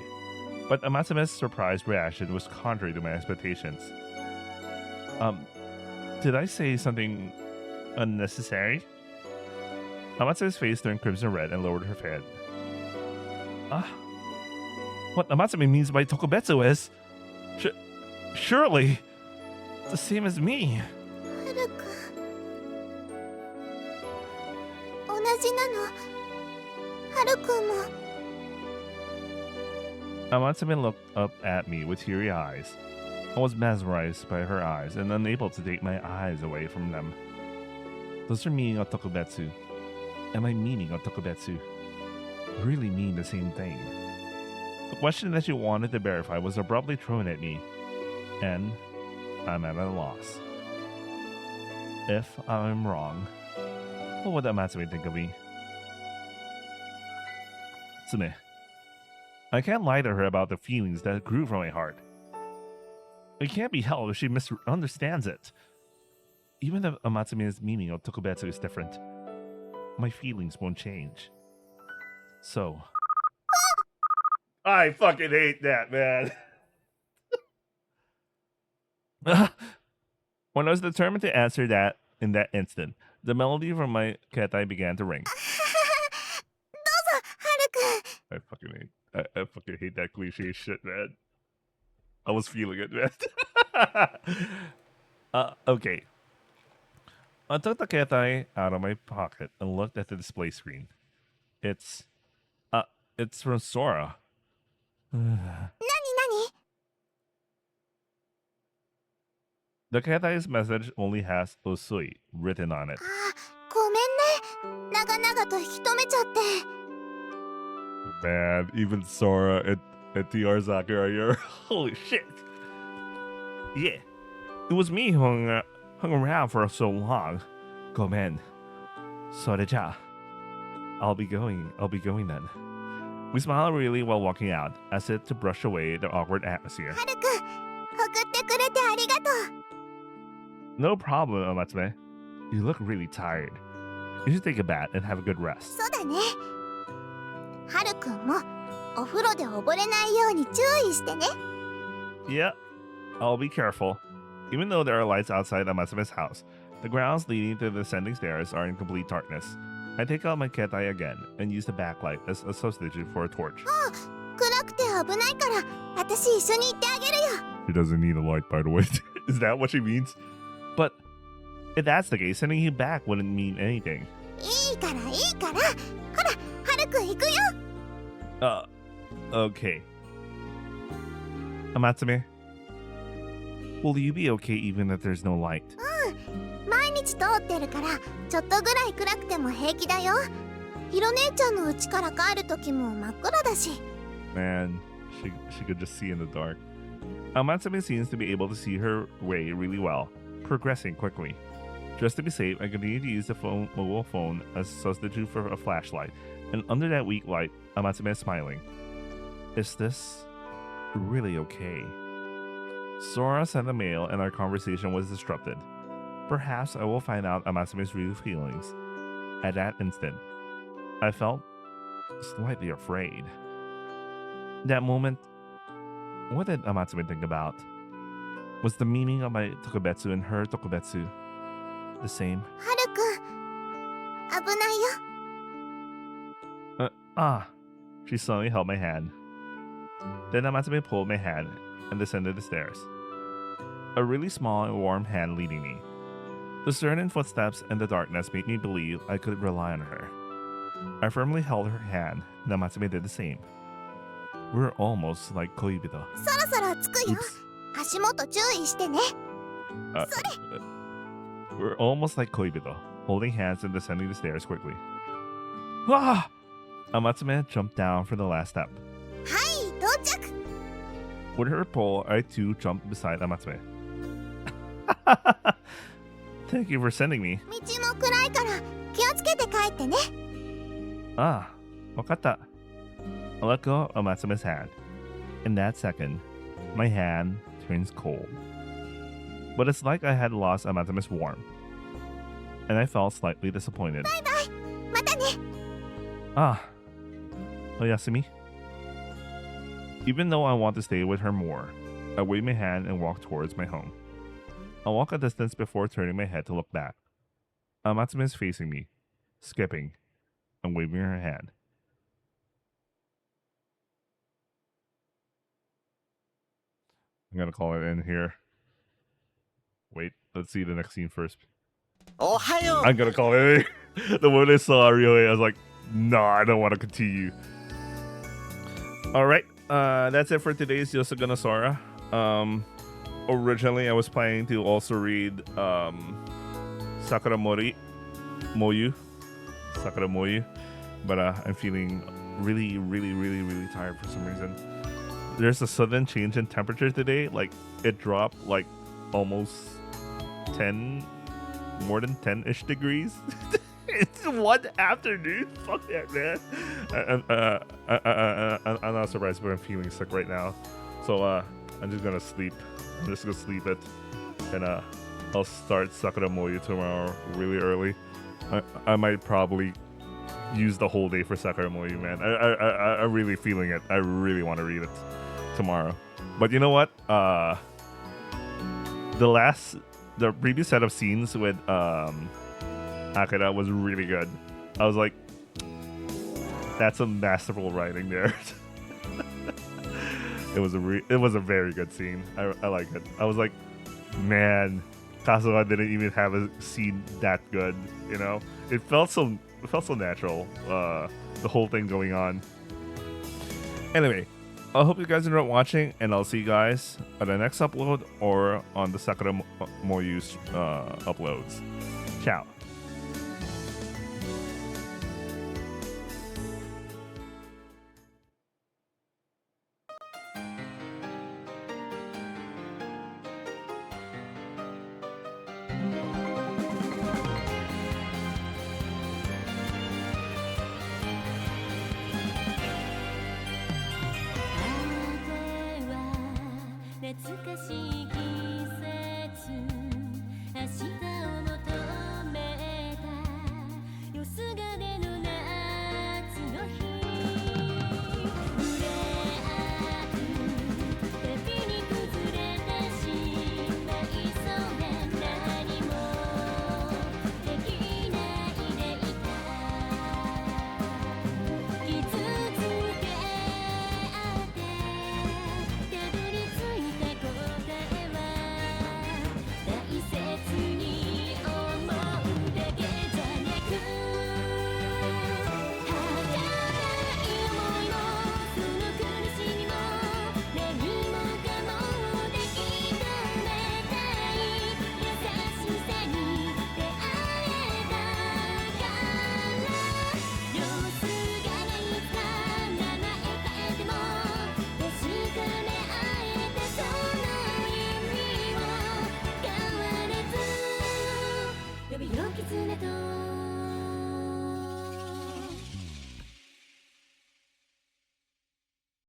But Amatsume's surprised reaction was contrary to my expectations. Did I say something unnecessary? Amatsume's face turned crimson red and lowered her head. What Amatsume means by Tokubetsu is... surely... the same as me. はるくん同じなの。はるくんも。 Amatsume looked up at me with teary eyes. I was mesmerized by her eyes and unable to take my eyes away from them. Does her meaning of Tokubetsu and my meaning of Tokubetsu really mean the same thing? The question that she wanted to verify was abruptly thrown at me, and I'm at a loss. If I'm wrong, what would Amatsume think of me? Tsume, I can't lie to her about the feelings that grew from my heart. It can't be helped if she misunderstands it. Even if Amatsume's meaning of Tokubetsu is different, my feelings won't change. So... I fucking hate that, man. When I was determined to answer that in that instant, the melody from my ketai began to ring. どうぞ、はるくん。 I fucking hate that cliche shit, man. I was feeling it, man. Okay. I took the ketai out of my pocket and looked at the display screen. It's from Sora. なになに The ketai's message only has Osui written on it. ごめんね。長々と引き止めちゃって。 Man, even Sora and TR Sakura are here. Holy shit. Yeah, it was me who hung around for so long. Gomen. Soreja. I'll be going then. We smiled really while walking out, as if to brush away the awkward atmosphere. はるくん、送ってくれてありがとう。 No problem, Amatsume. You look really tired. You should take a bath and have a good rest. そうだね。はるくんもお風呂で溺れないように注意してね。 Yeah, I'll be careful. Even though there are lights outside Amatsume's house, the grounds leading to the ascending stairs are in complete darkness. I take out my ketai again and use the backlight as a substitute for a torch. 暗くて危ないから私一緒に行ってあげるよ。 She doesn't need a light, by the way. Is that what she means? But if that's the case, sending you back wouldn't mean anything. いいからいいから。ほら、はるくん行くよ。 Okay. Amatsume, will you be okay even if there's no light? 毎日通ってるからちょっとぐらい暗くても平気だよ。ひろ姉ちゃんの家から帰る時も真っ暗だし。 Man, she could just see in the dark. Amatsume seems to be able to see her way really well, progressing quickly. Just to be safe, I continue to use the mobile phone as a substitute for a flashlight, and under that weak light, Amatsume is smiling. Is this really okay? Sora sent a mail and our conversation was disrupted. Perhaps I will find out Amatsume's real feelings. At that instant, I felt slightly afraid. That moment, what did Amatsume think about? Was the meaning of my Tokubetsu and her Tokubetsu the same? はるくん、危ないよ。 She suddenly held my hand. Then Amatsume pulled my hand and descended the stairs. A really small and warm hand leading me. The certain footsteps in the darkness made me believe I could rely on her. I firmly held her hand, and Amatsume did the same. We were almost like koibito. そろそろ着くよ。足元注意してね。 We're almost like koibito, holding hands and descending the stairs quickly. Amatsume jumped down for the last step. はい、到着。 With her pull, I too jumped beside Amatsume. Thank you for sending me. 道も暗いから気をつけて帰ってね。 Wakata. I let go of Amatsume's hand. In that second, my hand turns cold. But it's like I had lost Amatsume's warmth. And I felt slightly disappointed. バイバイ。またね。Ah, Oyasumi. Even though I want to stay with her more, I wave my hand and walk towards my home. I walk a distance before turning my head to look back. Amatsumi is facing me, skipping, and waving her hand. I'm gonna call it in here. Wait, let's see the next scene first. Ohayo! I'm gonna call it in. The moment I saw Ryohei, I was like, nah, I don't want to continue. Alright, that's it for today's Yosuga no Sora. Originally, I was planning to also read Sakura Moyu, but I'm feeling really tired for some reason. There's a sudden change in temperature today. Like, it dropped like almost 10, more than 10-ish degrees. It's one afternoon. Fuck that, man. I'm not surprised, but I'm feeling sick right now. So I'm just gonna sleep. I'm just gonna sleep it, and I'll start Sakura Moyu tomorrow really early. I might probably use the whole day for Sakura Moyu, man. I'm really feeling it. I really want to read it tomorrow. But you know what? The previous set of scenes with Akira was really good. I was like, that's some masterful writing there. It was a very good scene. I like it. I was like, man, Kasuga didn't even have a scene that good. You know, it felt so natural. The whole thing going on. Anyway, I hope you guys enjoyed watching, and I'll see you guys at the next upload or on the Sakura Moyu's uploads. Ciao.